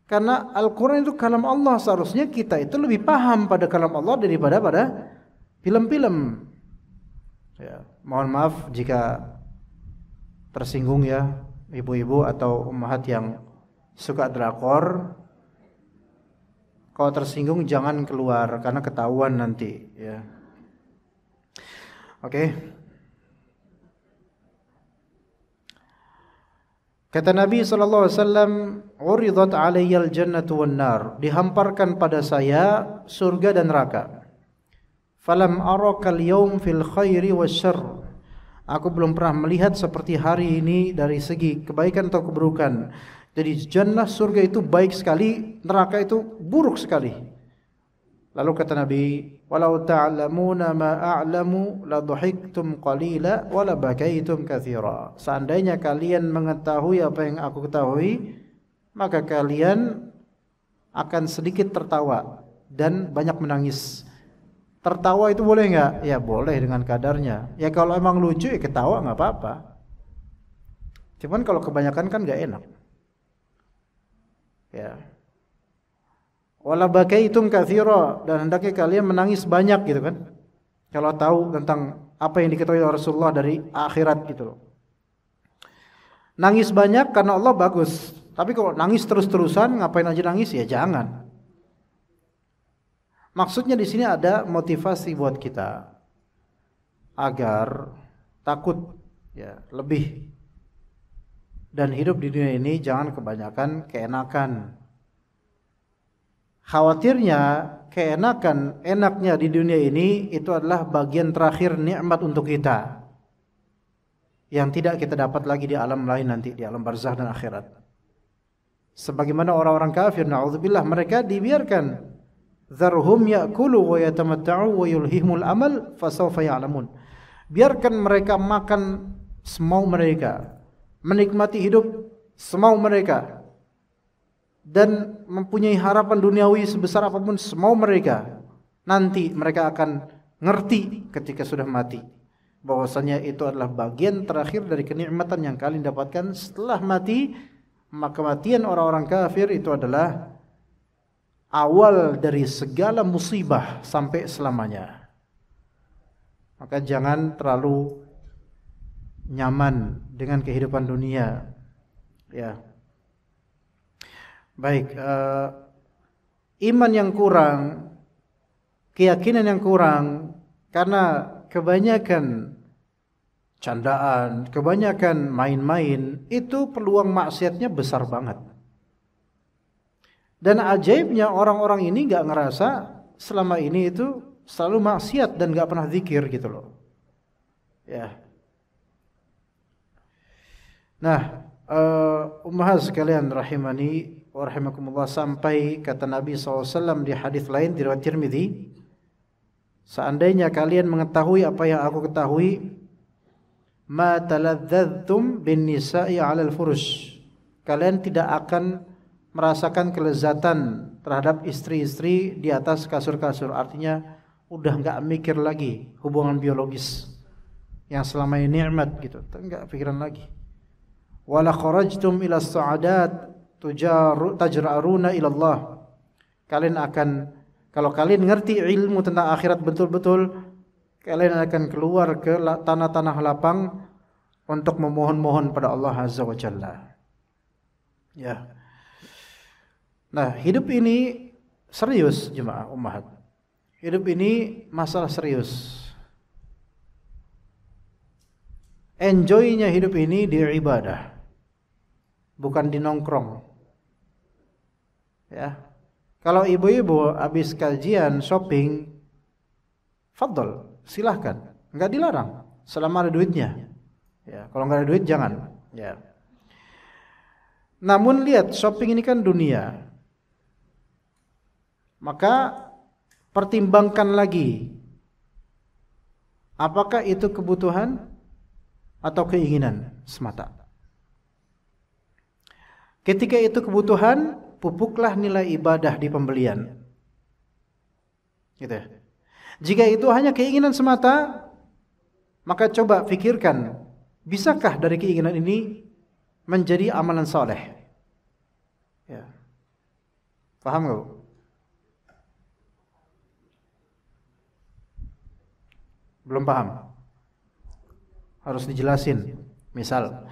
Karena Al-Quran itu kalam Allah. Seharusnya kita itu lebih paham pada kalam Allah daripada pada film-film. Ya, mohon maaf jika tersinggung ya ibu-ibu atau ummahat yang suka drakor. Kalau tersinggung jangan keluar karena ketahuan nanti ya. Oke. Kata Nabi sallallahu alaihi wasallam, "Uridat 'alayyal jannatu wan nar." Dihamparkan pada saya surga dan neraka. Falam arakal yaum fil khairi wasyarr. Aku belum pernah melihat seperti hari ini dari segi kebaikan atau keburukan. Jadi jannah surga itu baik sekali, neraka itu buruk sekali. Lalu kata Nabi, "Walau ta'lamuna ma a'lamu la dhahiktum qalila wa la bakaitum katsira." Seandainya kalian mengetahui apa yang aku ketahui, maka kalian akan sedikit tertawa dan banyak menangis. Tertawa itu boleh enggak? Ya boleh dengan kadarnya. Ya kalau emang lucu ya ketawa enggak apa-apa. Cuman kalau kebanyakan kan enggak enak. Ya. Wala bakaitum katsira, dan hendaknya kalian menangis banyak gitu kan. Kalau tahu tentang apa yang diketahui oleh Rasulullah dari akhirat gitu loh. Nangis banyak karena Allah bagus. Tapi kalau nangis terus-terusan ngapain aja nangis ya jangan. Maksudnya di sini ada motivasi buat kita agar takut ya lebih, dan hidup di dunia ini jangan kebanyakan keenakan. Khawatirnya enaknya di dunia ini itu adalah bagian terakhir nikmat untuk kita yang tidak kita dapat lagi di alam lain nanti, di alam barzakh dan akhirat. Sebagaimana orang-orang kafir, na'udzubillah, mereka dibiarkan, dzarhum ya'kulu wa yatamatta'u wa yulhihimul amal fasawfa ya'lamun. Biarkan mereka makan semau mereka, menikmati hidup semau mereka, dan mempunyai harapan duniawi sebesar apapun semau mereka. Nanti mereka akan ngerti ketika sudah mati bahwasanya itu adalah bagian terakhir dari kenikmatan yang kalian dapatkan setelah mati. Maka kematian orang-orang kafir itu adalah awal dari segala musibah sampai selamanya. Maka jangan terlalu nyaman dengan kehidupan dunia. Ya. Baik, iman yang kurang, keyakinan yang kurang karena kebanyakan candaan, kebanyakan main-main, itu peluang maksiatnya besar banget. Dan ajaibnya orang-orang ini gak ngerasa selama ini itu selalu maksiat dan gak pernah zikir gitu loh. Ya. Nah, ummahat sekalian rahimani wa rahimakumullah, sampai kata Nabi SAW di hadis lain di riwayat Tirmidzi, seandainya kalian mengetahui apa yang aku ketahui, ma taladzadztum bin nisa'i 'alal furush, kalian tidak akan merasakan kelezatan terhadap istri-istri di atas kasur-kasur. Artinya udah enggak mikir lagi hubungan biologis yang selama ini nikmat gitu, enggak pikiran lagi. Wala kharajtum ila as-sa'adat tajra'una ila Allah, kalian akan, kalau kalian ngerti ilmu tentang akhirat betul-betul, kalian akan keluar ke tanah-tanah lapang untuk memohon-mohon pada Allah Azza wa Jalla. Ya. Nah, hidup ini serius jemaah ummahat. Hidup ini masalah serius. Enjoy-nya hidup ini di ibadah, bukan di nongkrong. Ya. Kalau ibu-ibu habis kajian shopping, fadl, silahkan, enggak dilarang selama ada duitnya. Ya, kalau enggak ada duit jangan. Ya. Namun lihat, shopping ini kan dunia. Maka pertimbangkan lagi, apakah itu kebutuhan atau keinginan semata. Ketika itu kebutuhan, pupuklah nilai ibadah di pembelian. Gitu ya. Jika itu hanya keinginan semata, maka coba pikirkan, bisakah dari keinginan ini menjadi amalan soleh? Ya. Paham enggak, Bu? Belum paham? Harus dijelasin. Misal,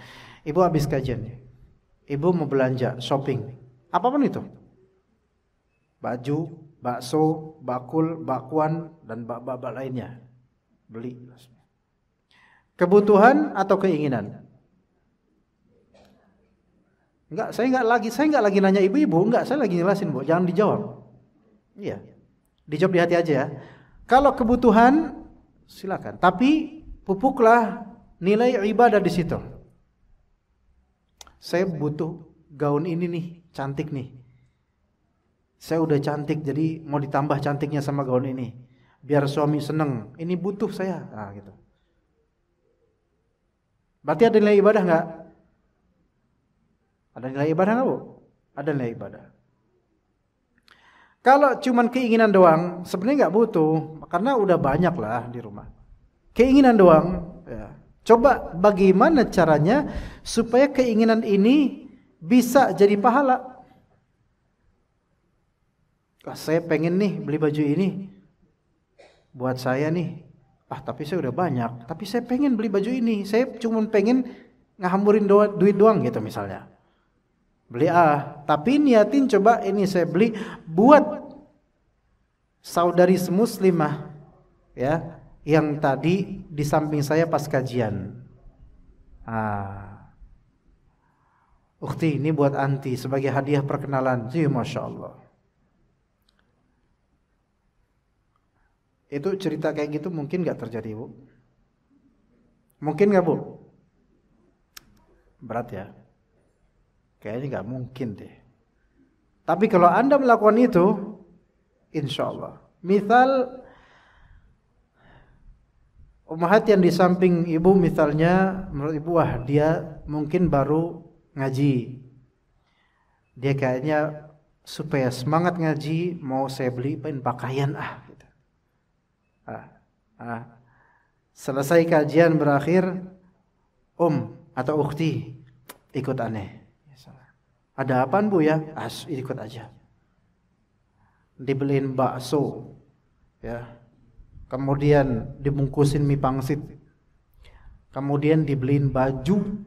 ibu habis kajian, ibu mau belanja, shopping, apapun itu, baju, bakso, bakul, bakwan, dan bak-bak lainnya, beli. Kebutuhan atau keinginan? Enggak, saya enggak lagi nanya ibu-ibu, enggak, saya lagi jelasin, Bu. Jangan dijawab. Iya. Dijawab di hati aja ya. Kalau kebutuhan silakan, tapi pupuklah nilai ibadah di situ. Saya butuh gaun ini nih, cantik nih. Saya udah cantik, jadi mau ditambah cantiknya sama gaun ini, biar suami seneng. Ini butuh saya, nah gitu. Berarti ada nilai ibadah nggak? Ada nilai ibadah nggak, Bu? Ada nilai ibadah. Kalau cuman keinginan doang, sebenarnya nggak butuh, karena udah banyak lah di rumah. Keinginan doang, ya. Coba bagaimana caranya supaya keinginan ini bisa jadi pahala. Saya pengen nih beli baju ini buat saya nih. Tapi saya udah banyak. Tapi saya pengen beli baju ini. Saya cuma pengen ngahamburin duit doang gitu misalnya. Beli tapi niatin coba ini saya beli buat saudari semuslimah ya, yang tadi di samping saya pas kajian. Ukhti, ini buat anti sebagai hadiah perkenalan. Masya Allah. Itu cerita kayak gitu mungkin gak terjadi, Bu? Mungkin gak, Bu? Berat ya. Kayaknya gak mungkin deh. Tapi kalau Anda melakukan itu, insya Allah. Misal ummahat yang di samping ibu misalnya, menurut ibu dia mungkin baru ngaji. Dia kayaknya supaya semangat ngaji, mau saya beliin pakaian gitu. Selesai kajian berakhir, atau ukhti ikut aneh. Ada apaan, Bu ya? Ikut aja. Dibeliin bakso, ya. Kemudian dibungkusin mie pangsit. Kemudian dibeliin baju.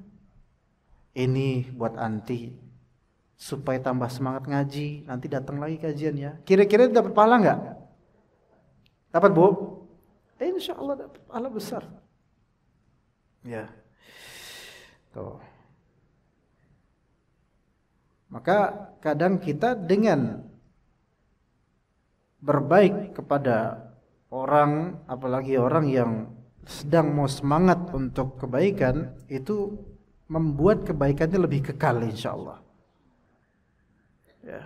Ini buat anti supaya tambah semangat ngaji. Nanti datang lagi kajian ya. Kira-kira dapat pahala nggak? Dapat, Bu? Insya Allah dapat pahala besar. Ya. Tuh. Maka kadang kita dengan berbaik kepada orang, apalagi orang yang sedang mau semangat untuk kebaikan, itu membuat kebaikannya lebih kekal insyaallah. Ya.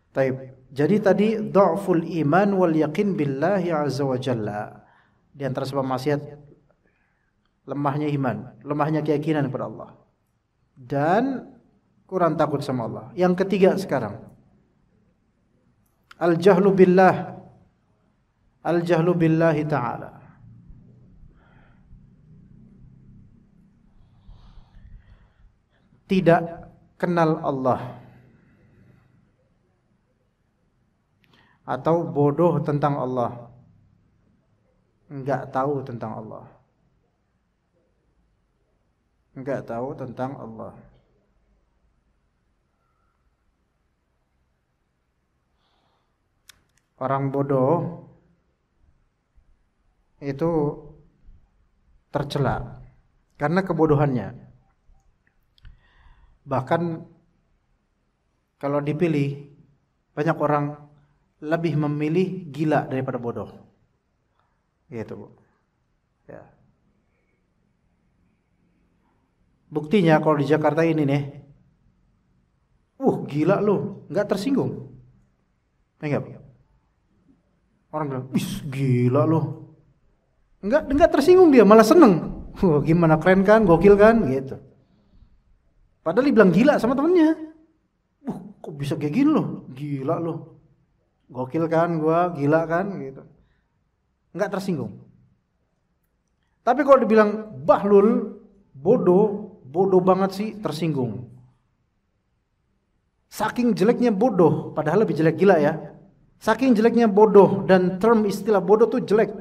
Taib. Jadi tadi dha'ful iman wal yaqin billahi azza wa jalla. Di antara sebab maksiat lemahnya iman, lemahnya keyakinan kepada Allah. Dan kurang takut sama Allah. Yang ketiga sekarang, al-jahlu billah. Al-jahlu billahi ta'ala. Tidak kenal Allah. Atau bodoh tentang Allah. Enggak tahu tentang Allah. Enggak tahu tentang Allah. Orang bodoh itu tercela karena kebodohannya. Bahkan kalau dipilih, banyak orang lebih memilih gila daripada bodoh. Gitu, Bu. Ya. Buktinya kalau di Jakarta ini nih, gila lu, nggak tersinggung. Enggak. Orang bilang, gila loh. Enggak tersinggung dia, malah seneng. Gimana, keren kan, gokil kan, gitu. Padahal dibilang gila sama temennya. Kok bisa kayak gini loh, gila loh. Gokil kan, gua gila kan, gitu. Enggak tersinggung. Tapi kalau dibilang bahlul, bodoh banget sih, tersinggung. Saking jeleknya bodoh, padahal lebih jelek gila ya. Saking jeleknya bodoh, dan term istilah bodoh tuh jelek.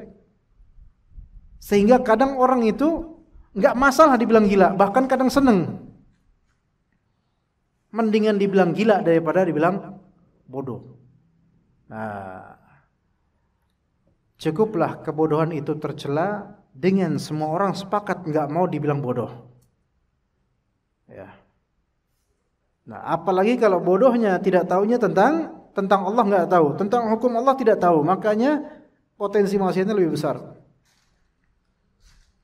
Sehingga kadang orang itu nggak masalah dibilang gila, bahkan kadang seneng. Mendingan dibilang gila daripada dibilang bodoh. Nah, cukuplah kebodohan itu tercela dengan semua orang sepakat nggak mau dibilang bodoh. Ya. Nah, apalagi kalau bodohnya tidak tahunya tentang Allah nggak tahu, tentang hukum Allah tidak tahu, makanya potensi maksiatnya lebih besar.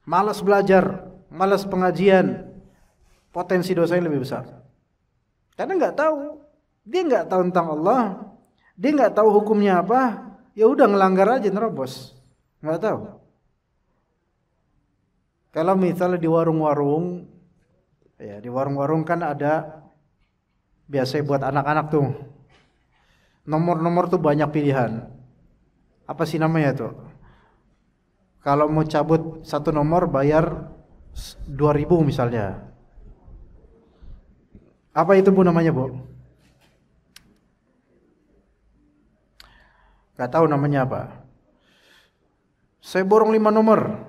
Malas belajar, malas pengajian, potensi dosanya lebih besar. Karena nggak tahu, dia nggak tahu tentang Allah, Dia nggak tahu hukumnya apa, ya udah ngelanggar aja, nerobos. Nggak tahu. Kalau misalnya di warung-warung, ya di warung-warung kan ada biasa buat anak-anak tuh. Nomor-nomor tuh banyak pilihan. Apa sih namanya tuh? Kalau mau cabut satu nomor bayar 2.000 misalnya. Apa itu Bu namanya Bu? Gak tahu namanya apa. Saya borong 5 nomor,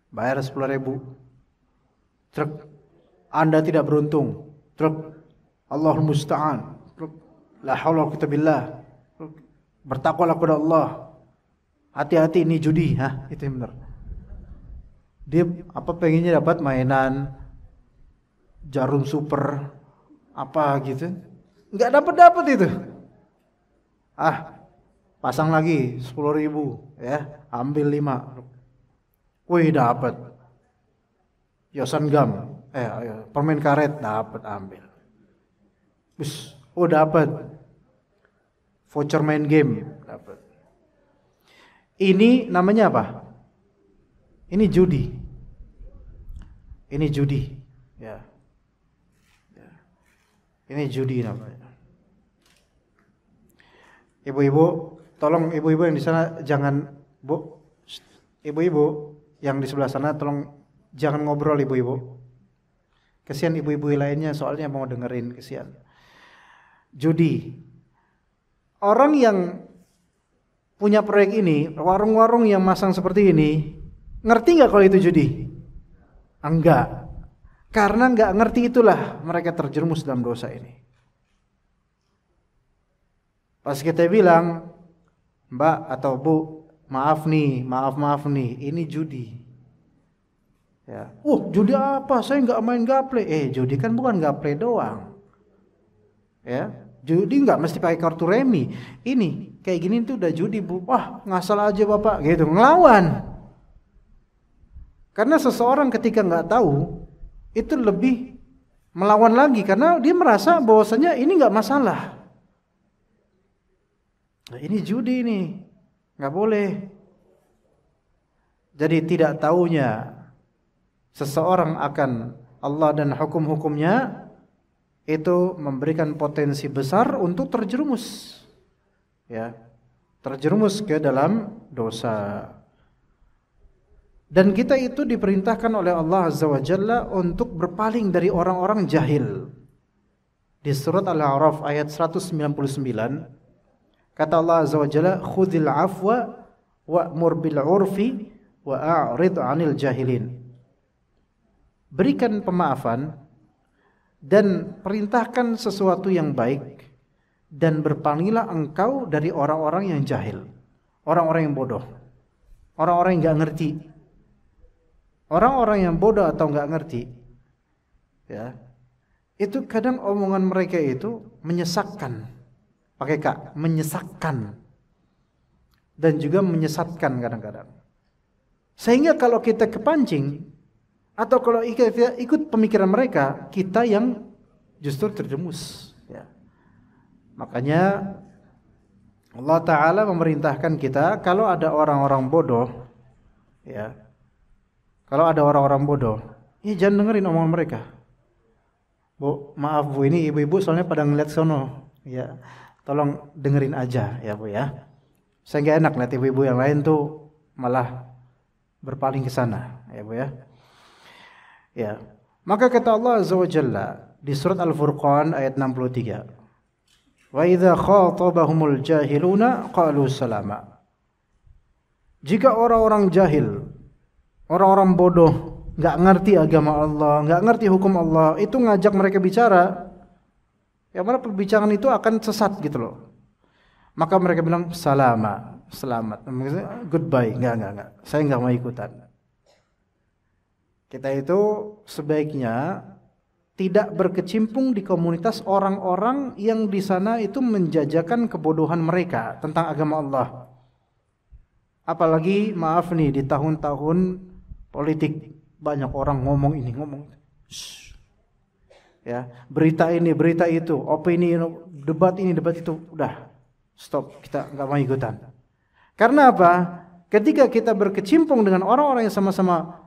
bayar 10.000. Truk, Anda tidak beruntung. Truk, Allahul musta'an. Truk, la haula wala quwwata billah. Bertakwalah kepada Allah. Hati-hati ini judi, itu yang benar. Dia apa pengennya dapat mainan jarum super apa gitu. Enggak dapat itu. Pasang lagi 10.000 ya, ambil 5. Wih, dapat. Yosan gam, permen karet dapat, ambil. Dapat. Voucher main game dapat. Ini namanya apa? Ini judi. Ini judi, ya. Ini judi namanya. Ibu-ibu, tolong ibu-ibu yang di sana jangan, Bu. Ibu-ibu yang di sebelah sana tolong jangan ngobrol ibu-ibu. Kesian ibu-ibu lainnya soalnya mau dengerin, kesian. Judi. Orang yang punya proyek ini, warung-warung yang masang seperti ini, ngerti nggak kalau itu judi? Enggak. Karena nggak ngerti itulah mereka terjerumus dalam dosa ini. Pas kita bilang, Mbak atau Bu, maaf nih, ini judi. Ya. Judi apa? Saya nggak main gaple. Judi kan bukan gaple doang. Ya, judi nggak mesti pakai kartu remi. Ini kayak gini tuh udah judi, Bu. Wah, ngasal aja Bapak, gitu, ngelawan. Karena seseorang ketika nggak tahu, itu lebih melawan lagi karena dia merasa bahwasanya ini nggak masalah. Nah, ini judi ini, nggak boleh. Jadi tidak tahunya seseorang akan Allah dan hukum-hukumnya itu memberikan potensi besar untuk terjerumus, ya, terjerumus ke dalam dosa. Dan kita itu diperintahkan oleh Allah Azza wa Jalla untuk berpaling dari orang-orang jahil. Di surat Al-A'raf ayat 199, kata Allah Azza wa Jalla, "Khudzil 'afwa wa'mur bil 'urfi wa a'rid 'anil jahilin." Berikan pemaafan dan perintahkan sesuatu yang baik dan berpalinglah engkau dari orang-orang yang jahil, orang-orang yang bodoh, orang-orang yang enggak ngerti. Orang-orang yang bodoh atau enggak ngerti, ya, itu kadang omongan mereka itu menyesakkan, pakai K, menyesakkan, dan juga menyesatkan kadang-kadang. Sehingga kalau kita kepancing atau kalau kita ikut pemikiran mereka, kita yang justru terjerumus. Ya. Makanya Allah Ta'ala memerintahkan kita kalau ada orang-orang bodoh, ya, kalau ada orang-orang bodoh, ya jangan dengerin omongan mereka. Bu, maaf Bu, ini ibu-ibu soalnya pada ngeliat sono, ya, tolong dengerin aja ya Bu ya. Saya nggak enak lihat ibu-ibu yang lain tuh malah berpaling ke sana, ya Bu ya. Ya, maka kata Allah Azza wa Jalla di surat Al-Furqan ayat 63, "Wa idza khatabahumul jahiluna qalu salama." Jika orang-orang jahil, orang-orang bodoh, nggak ngerti agama Allah, nggak ngerti hukum Allah, itu ngajak mereka bicara, ya mana perbicaraan itu akan sesat gitu loh. Maka mereka bilang salama, selamat, goodbye, nggak, saya nggak mau ikutan. Kita itu sebaiknya tidak berkecimpung di komunitas orang-orang yang di sana itu menjajakan kebodohan mereka tentang agama Allah. Apalagi maaf nih di tahun-tahun politik banyak orang ngomong ini ngomong itu. Ya, berita ini berita itu, opini debat ini debat itu, udah Stop, kita nggak mau ikutan. Karena apa? Ketika kita berkecimpung dengan orang-orang yang sama-sama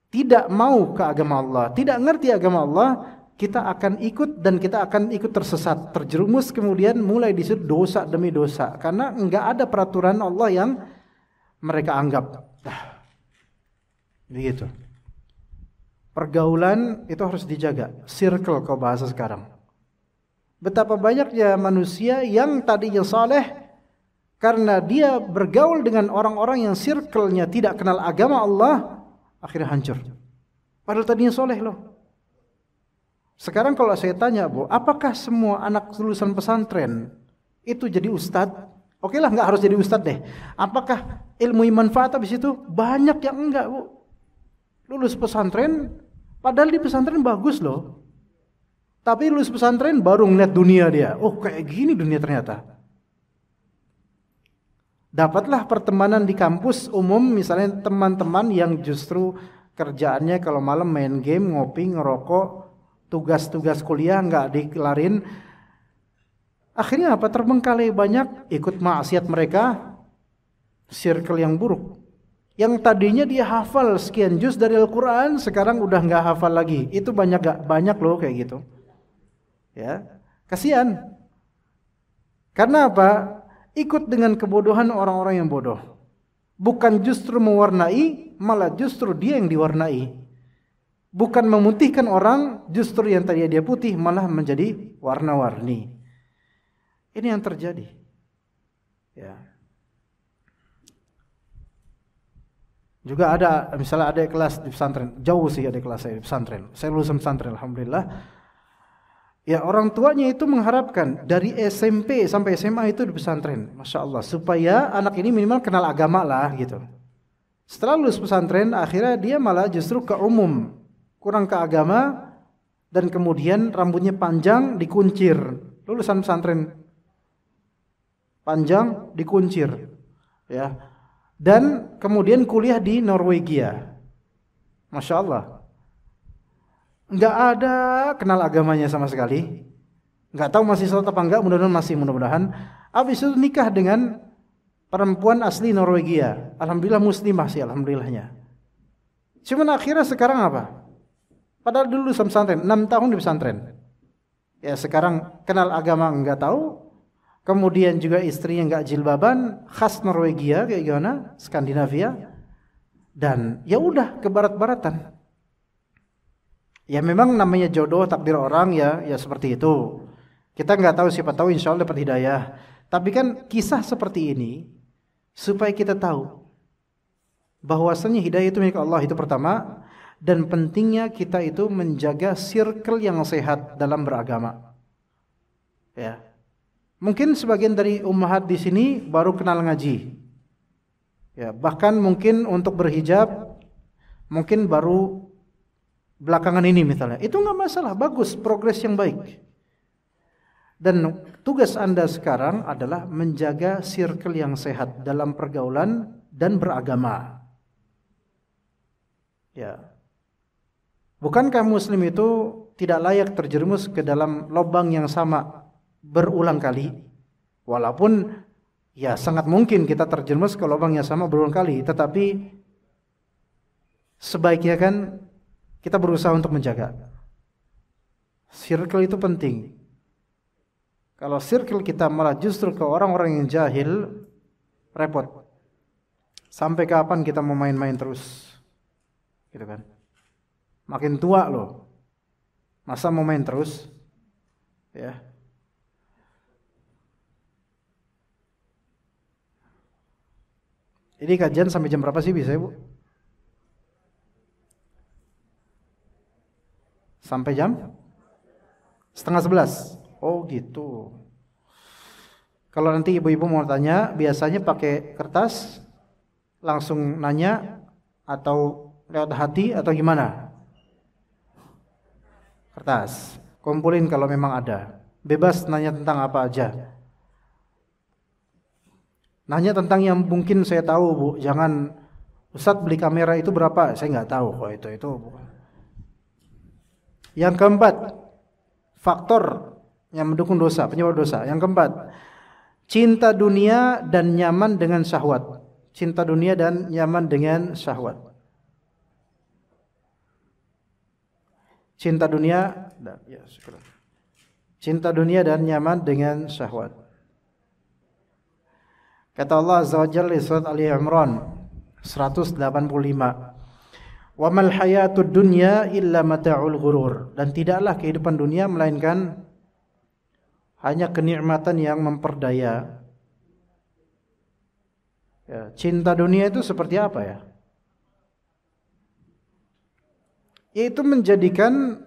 tidak mau ke agama Allah, tidak ngerti agama Allah, kita akan ikut dan kita akan ikut tersesat, terjerumus, kemudian mulai disitu dosa demi dosa. Karena nggak ada peraturan Allah yang mereka anggap. Begitu. Pergaulan itu harus dijaga. Circle kalau bahasa sekarang. Betapa banyaknya manusia yang tadinya saleh, karena dia bergaul dengan orang-orang yang circle-nya tidak kenal agama Allah, akhirnya hancur. Padahal tadinya soleh loh. Sekarang kalau saya tanya, Bu, apakah semua anak lulusan pesantren itu jadi ustadz? Oke lah, nggak harus jadi ustadz deh. Apakah ilmu manfaat habis itu? Banyak yang enggak, Bu. Lulus pesantren, padahal di pesantren bagus loh. Tapi lulus pesantren baru ngeliat dunia dia. Oh, kayak gini dunia ternyata. Dapatlah pertemanan di kampus umum, misalnya teman-teman yang justru kerjaannya kalau malam main game, ngopi, ngerokok, tugas-tugas kuliah nggak dikelarin. Akhirnya apa? Terbengkalai banyak, ikut maksiat mereka, circle yang buruk. Yang tadinya dia hafal sekian juz dari Al-Quran, sekarang udah nggak hafal lagi. Itu banyak loh kayak gitu. Ya, kasihan. Karena apa? Ikut dengan kebodohan orang-orang yang bodoh. Bukan justru mewarnai, malah justru dia yang diwarnai. Bukan memutihkan orang, justru yang tadinya dia putih malah menjadi warna-warni. Ini yang terjadi. Ya. Juga ada, misalnya ada kelas di pesantren, jauh sih ada kelas saya di pesantren. Saya lulusan pesantren, alhamdulillah. Ya, orang tuanya itu mengharapkan dari SMP sampai SMA itu di pesantren, masya Allah, supaya anak ini minimal kenal agama lah gitu. Setelah lulus pesantren, akhirnya dia malah justru ke umum, kurang ke agama, dan kemudian rambutnya panjang dikuncir. Lulusan pesantren panjang dikuncir, ya. Dan kemudian kuliah di Norwegia, masya Allah. Nggak ada kenal agamanya sama sekali. Nggak tahu masih sholat apa enggak, mudah-mudahan. Habis itu nikah dengan perempuan asli Norwegia. Alhamdulillah muslimah sih, alhamdulillahnya. Cuman akhirnya sekarang apa? Padahal dulu sama pesantren, 6 tahun di pesantren. Ya sekarang kenal agama nggak tahu. Kemudian juga istrinya nggak jilbaban, khas Norwegia kayak gimana? Skandinavia. Dan ya udah ke barat-baratan. Ya memang namanya jodoh, takdir orang ya seperti itu. Kita nggak tahu, siapa tahu insya Allah dapat hidayah. Tapi kan kisah seperti ini supaya kita tahu bahwasanya hidayah itu milik Allah, itu pertama, dan pentingnya kita itu menjaga circle yang sehat dalam beragama. Ya, mungkin sebagian dari ummahat di sini baru kenal ngaji. Ya, bahkan mungkin untuk berhijab mungkin baru belakangan ini misalnya, itu nggak masalah, bagus, progres yang baik. Dan tugas Anda sekarang adalah menjaga circle yang sehat dalam pergaulan dan beragama. Ya, bukankah Muslim itu tidak layak terjerumus ke dalam lubang yang sama berulang kali? Walaupun ya sangat mungkin kita terjerumus ke lubang yang sama berulang kali, tetapi sebaiknya kan kita berusaha untuk menjaga. Circle itu penting. Kalau circle kita malah justru ke orang-orang yang jahil, repot. Sampai kapan kita mau main-main terus? Gitu kan? Makin tua loh. Masa mau main terus? Ya. Ini kajian sampai jam berapa sih bisa, Bu? Sampai jam 10:30. Oh gitu. Kalau nanti ibu-ibu mau tanya, biasanya pakai kertas, langsung nanya, atau lewat hati, atau gimana? Kertas. Kumpulin kalau memang ada. Bebas nanya tentang apa aja. Nanya tentang yang mungkin saya tahu, Bu. Jangan, Ustadz beli kamera itu berapa? Saya nggak tahu. Oh itu bukan. Yang keempat, faktor yang mendukung dosa, penyebab dosa. Yang keempat, cinta dunia dan nyaman dengan syahwat. Cinta dunia dan nyaman dengan syahwat. Cinta dunia dan cinta dunia dan nyaman dengan syahwat. Kata Allah Azza wa Jalla di surat Ali Imran 185. Wa mal hayatud dunya illa mata'ul ghurur. Dan tidaklah kehidupan dunia melainkan hanya kenikmatan yang memperdaya. Ya, cinta dunia itu seperti apa ya? Yaitu menjadikan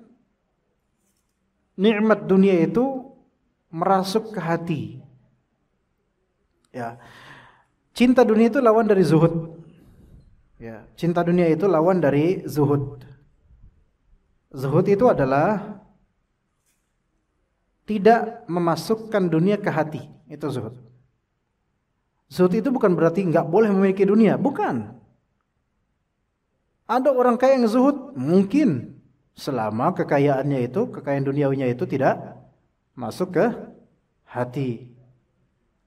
nikmat dunia itu merasuk ke hati. Ya. Cinta dunia itu lawan dari zuhud. Ya, cinta dunia itu lawan dari zuhud. Zuhud itu adalah tidak memasukkan dunia ke hati. Itu zuhud. Zuhud itu bukan berarti enggak boleh memiliki dunia, bukan. Ada orang kaya yang zuhud, mungkin selama kekayaannya itu, kekayaan duniawinya itu tidak masuk ke hati.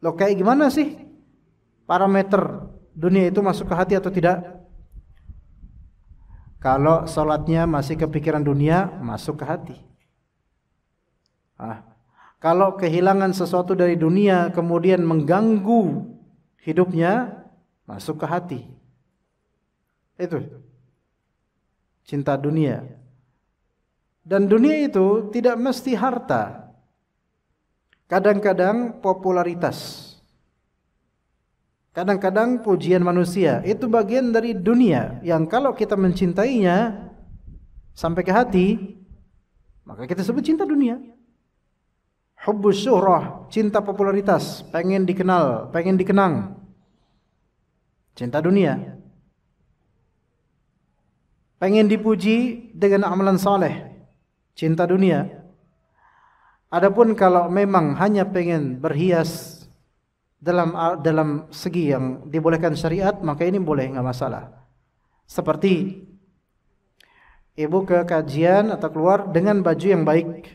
Loh, kayak gimana sih parameter dunia itu masuk ke hati atau tidak? Kalau sholatnya masih kepikiran dunia, masuk ke hati. Kalau kehilangan sesuatu dari dunia kemudian mengganggu hidupnya, masuk ke hati. Itu cinta dunia. Dan dunia itu tidak mesti harta. Kadang-kadang popularitas. Kadang-kadang pujian manusia. Itu bagian dari dunia yang kalau kita mencintainya sampai ke hati, maka kita sebut cinta dunia. Hubbus syuhrah, cinta popularitas, pengen dikenal, pengen dikenang. Cinta dunia. Pengen dipuji dengan amalan saleh, cinta dunia. Adapun kalau memang hanya pengen berhias dalam segi yang dibolehkan syariat, maka ini boleh, enggak masalah. Seperti ibu ke kajian atau keluar dengan baju yang baik,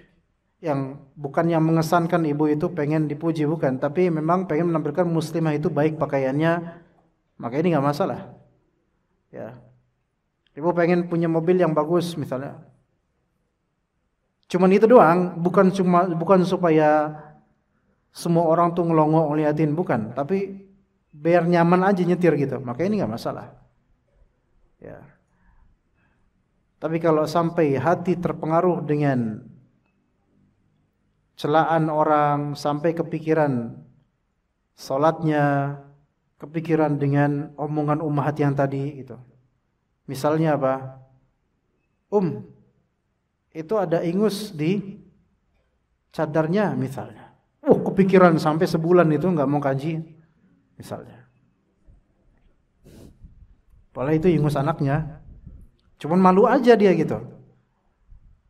yang bukan yang mengesankan ibu itu pengen dipuji, bukan, tapi memang pengen menampilkan muslimah itu baik pakaiannya, maka ini enggak masalah. Ya. Ibu pengen punya mobil yang bagus misalnya. Cuman itu doang, bukan supaya semua orang tuh ngelongok ngeliatin, bukan, tapi biar nyaman aja nyetir gitu. Maka ini enggak masalah. Ya. Tapi kalau sampai hati terpengaruh dengan celaan orang, sampai kepikiran salatnya, kepikiran dengan omongan ummahat yang tadi gitu. Misalnya apa? Itu ada ingus di cadarnya misalnya. Kepikiran sampai sebulan itu nggak mau kaji misalnya. Padahal itu ingus anaknya. Cuman malu aja dia gitu.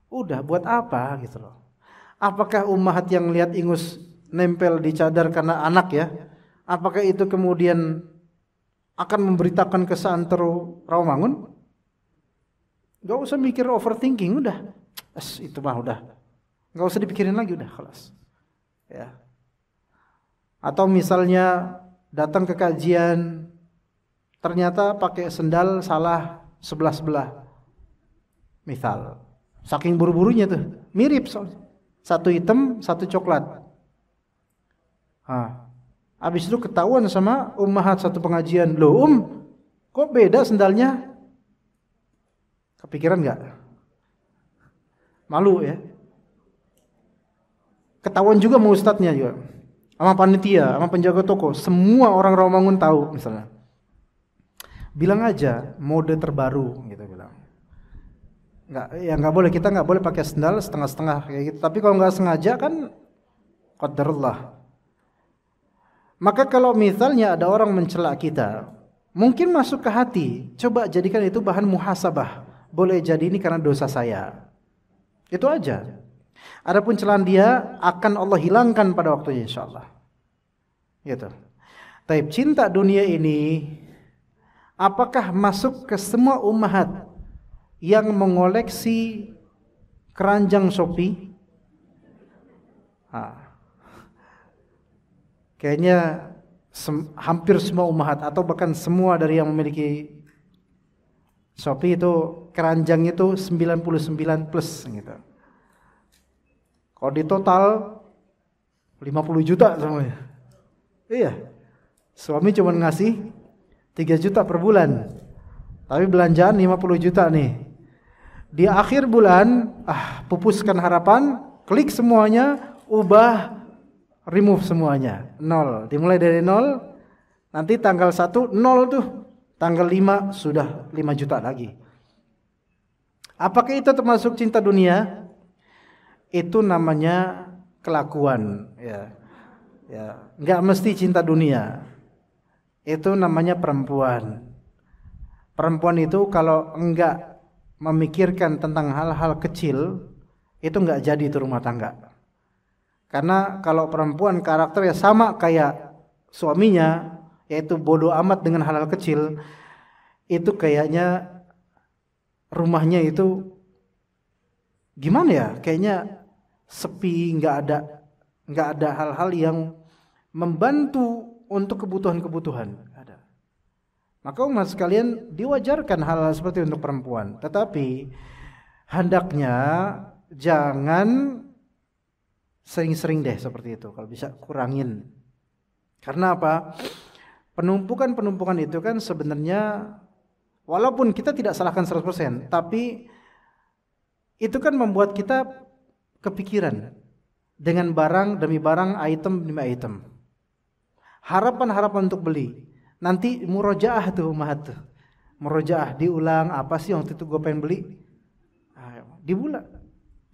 Udah buat apa gitu loh. Apakah ummahat yang lihat ingus nempel di cadar karena anak ya? Apakah itu kemudian akan memberitakan ke santero Rawamangun? Gak usah mikir overthinking, udah. Itu mah udah. Gak usah dipikirin lagi, udah kelas. Ya. Atau misalnya datang ke kajian, ternyata pakai sendal salah sebelah. Misal, saking buru-burunya tuh, mirip soalnya. Satu hitam, satu coklat. Habis itu ketahuan sama ummahat satu pengajian. Loh kok beda sendalnya? Kepikiran gak? Malu ya. Ketahuan juga sama ustadznya juga, sama panitia, sama penjaga toko. Semua orang Rawamangun tahu misalnya. Bilang aja mode terbaru gitu bilang. Nggak boleh, kita nggak boleh pakai sendal setengah-setengah kayak gitu. Tapi kalau nggak sengaja kan qadarullah. Maka kalau misalnya ada orang mencela kita, mungkin masuk ke hati, coba jadikan itu bahan muhasabah. Boleh jadi ini karena dosa saya. Itu aja. Adapun celaan dia akan Allah hilangkan pada waktunya insyaallah. Gitu. Taib, cinta dunia ini apakah masuk ke semua ummahat yang mengoleksi keranjang Shopee? kayaknya hampir semua ummahat atau bahkan semua dari yang memiliki Shopee itu keranjang itu 99 plus gitu. Kalau di total 50 juta semuanya. Iya. Suami cuma ngasih 3 juta per bulan. Tapi belanjaan 50 juta nih. Di akhir bulan, pupuskan harapan, klik semuanya, ubah, remove semuanya. 0. Dimulai dari 0, nanti tanggal 1, 0 tuh. Tanggal 5 sudah 5 juta lagi. Apakah itu termasuk cinta dunia? Itu namanya kelakuan, ya. Enggak mesti cinta dunia. Itu namanya perempuan. Perempuan itu kalau enggak memikirkan tentang hal-hal kecil, itu enggak jadi itu rumah tangga. Karena kalau perempuan karakternya sama kayak suaminya, yaitu bodoh amat dengan hal-hal kecil, itu kayaknya rumahnya itu gimana ya? Kayaknya sepi, nggak ada hal-hal yang membantu untuk kebutuhan-kebutuhan. Ada. Maka umat sekalian diwajarkan hal-hal seperti untuk perempuan, tetapi hendaknya jangan sering-sering deh seperti itu. Kalau bisa kurangin. Karena apa? Penumpukan itu kan sebenarnya walaupun kita tidak salahkan 100%, tapi itu kan membuat kita kepikiran dengan barang demi barang, item demi item. Harapan-harapan untuk beli. Nanti murojaah tuh umahat tuh. Murojaah diulang, apa sih waktu itu gue pengen beli? Dibulat.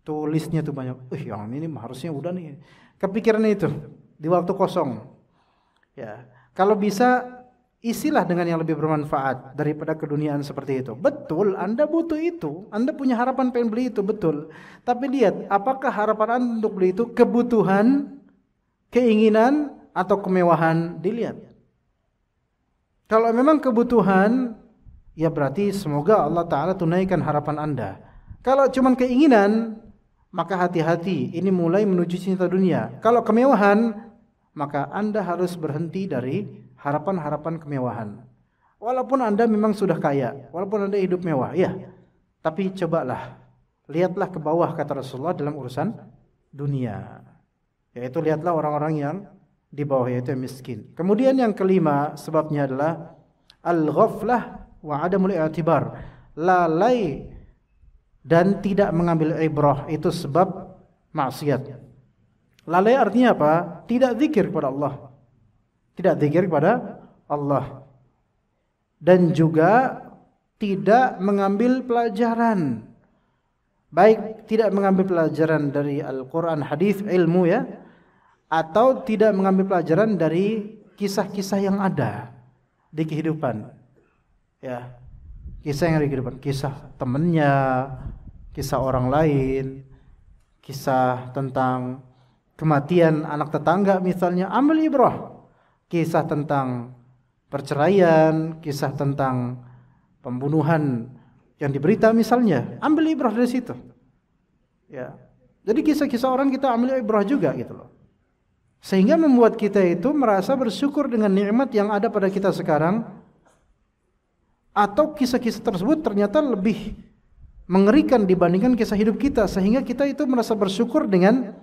Tulisnya tuh banyak. Yang ini harusnya udah nih. Kepikiran itu di waktu kosong. Ya. Kalau bisa isilah dengan yang lebih bermanfaat daripada keduniaan seperti itu. Betul, Anda butuh itu. Anda punya harapan pengen beli itu, betul. Tapi lihat, apakah harapan Anda untuk beli itu kebutuhan, keinginan, atau kemewahan? Dilihat. Kalau memang kebutuhan, ya berarti semoga Allah Ta'ala tunaikan harapan Anda. Kalau cuma keinginan, maka hati-hati. Ini mulai menuju cinta dunia. Kalau kemewahan, maka Anda harus berhenti dari harapan-harapan kemewahan. Walaupun Anda memang sudah kaya, walaupun Anda hidup mewah, ya. Tapi cobalah, lihatlah ke bawah kata Rasulullah dalam urusan dunia. Yaitu lihatlah orang-orang yang di bawah, yaitu yang miskin. Kemudian yang kelima sebabnya adalah al-ghaflah wa adamul i'tibar. Lalai dan tidak mengambil ibrah, itu sebab maksiat. Lalai artinya apa? Tidak zikir kepada Allah. Tidak zikir kepada Allah. Dan juga tidak mengambil pelajaran. Baik tidak mengambil pelajaran dari Al-Quran, hadis, ilmu ya. Atau tidak mengambil pelajaran dari kisah-kisah yang ada di kehidupan. Ya. Kisah yang ada di kehidupan. Kisah temannya, kisah orang lain, kisah tentang kematian anak tetangga misalnya, ambil ibrah. Kisah tentang perceraian, kisah tentang pembunuhan yang diberita misalnya, ambil ibrah dari situ. Ya. Jadi kisah-kisah orang kita ambil ibrah juga gitu loh. Sehingga membuat kita itu merasa bersyukur dengan nikmat yang ada pada kita sekarang, atau kisah-kisah tersebut ternyata lebih mengerikan dibandingkan kisah hidup kita, sehingga kita itu merasa bersyukur dengan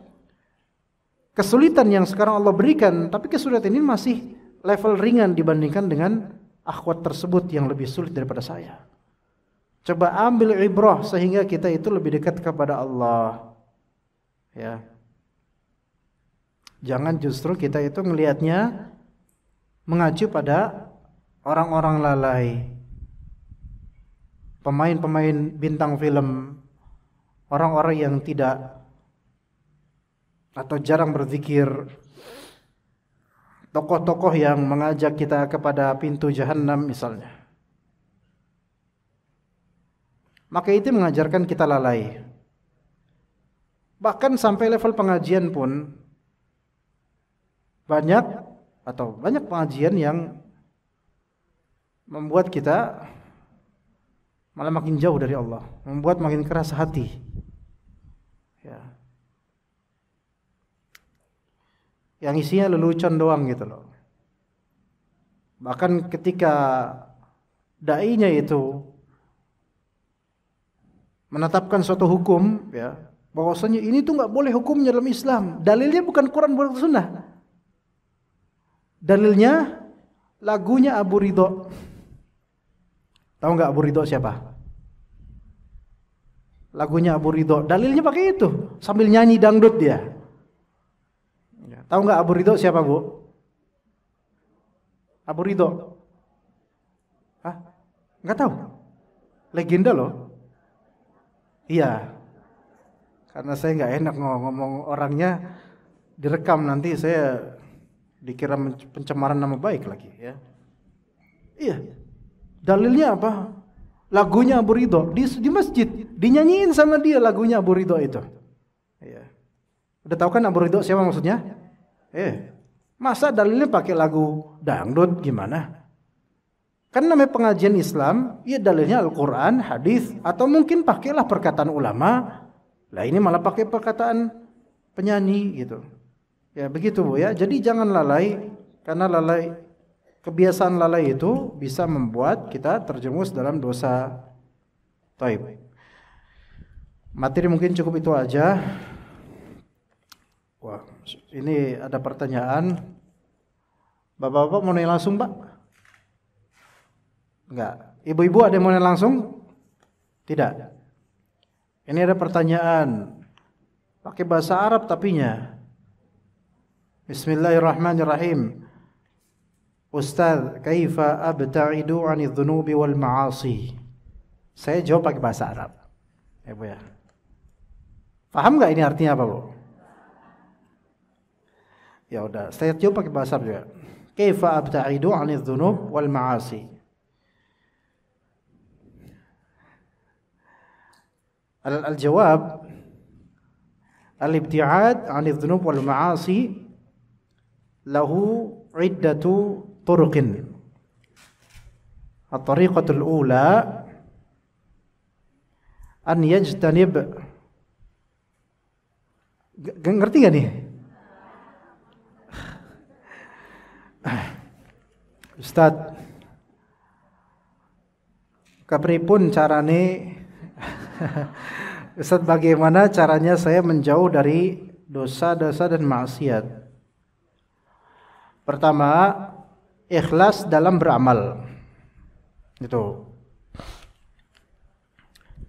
kesulitan yang sekarang Allah berikan, tapi kesulitan ini masih level ringan dibandingkan dengan akhwat tersebut yang lebih sulit daripada saya. Coba ambil ibrah sehingga kita itu lebih dekat kepada Allah. Ya. Jangan justru kita itu ngelihatnya mengacu pada orang-orang lalai. Pemain-pemain bintang film, orang-orang yang tidak atau jarang berzikir, tokoh-tokoh yang mengajak kita kepada pintu jahanam misalnya. Maka itu mengajarkan kita lalai. Bahkan sampai level pengajian pun banyak pengajian yang membuat kita malah makin jauh dari Allah, membuat makin keras hati. Ya. yang isinya lelucon doang gitu loh. Bahkan ketika dai-nya itu menetapkan suatu hukum, ya, bahwasanya ini tuh nggak boleh hukumnya dalam Islam. Dalilnya bukan Quran, bukan Sunnah. Dalilnya lagunya Abu Ridho. Tahu nggak Abu Ridho siapa? Lagunya Abu Ridho. Dalilnya pakai itu, sambil nyanyi dangdut dia. Tahu nggak Abu Ridho siapa, Bu? Abu Ridho? Hah? Nggak tahu? Legenda loh. Iya. Karena saya nggak enak ngomong orangnya, direkam nanti saya dikira pencemaran nama baik lagi, ya. Iya. Dalilnya apa? Lagunya Abu Ridho di masjid, dinyanyiin sama dia lagunya Abu Ridho itu. Iya. Udah tahu kan Abu Ridho siapa maksudnya? Masa dalilnya pakai lagu dangdut gimana? Kan namanya pengajian Islam, ya dalilnya Al-Quran, hadis, atau mungkin pakailah perkataan ulama. Lah ini malah pakai perkataan penyanyi gitu. Ya begitu Bu ya. Jadi jangan lalai, karena kebiasaan lalai itu bisa membuat kita terjerumus dalam dosa. Taib. Materi mungkin cukup itu aja. Wah, ini ada pertanyaan. Bapak-bapak mau nanya langsung, Pak? Enggak. Ibu-ibu ada yang mau nanya langsung? Tidak. Ini ada pertanyaan. Pakai bahasa Arab tapinya. Bismillahirrahmanirrahim. Ustaz, kaifa abta'idu 'anidz dzunubi wal ma'asi? Saya jawab pakai bahasa Arab. Ya, Bu ya. Paham enggak ini artinya apa, Bu? Ya udah, saya jawab pakai bahasa Arab juga. Kaifa abta'idu 'anidz dzunub wal ma'asi? Al-jawab, al-ibti'ad 'anidz dzunub wal ma'asi lahu 'iddatu turuqin. At-tariqatul ula an yajtanib. Ngerti gak nih? Ustaz, kapripun carane Ustaz, bagaimana caranya saya menjauh dari dosa-dosa dan maksiat? Pertama, ikhlas dalam beramal. Itu.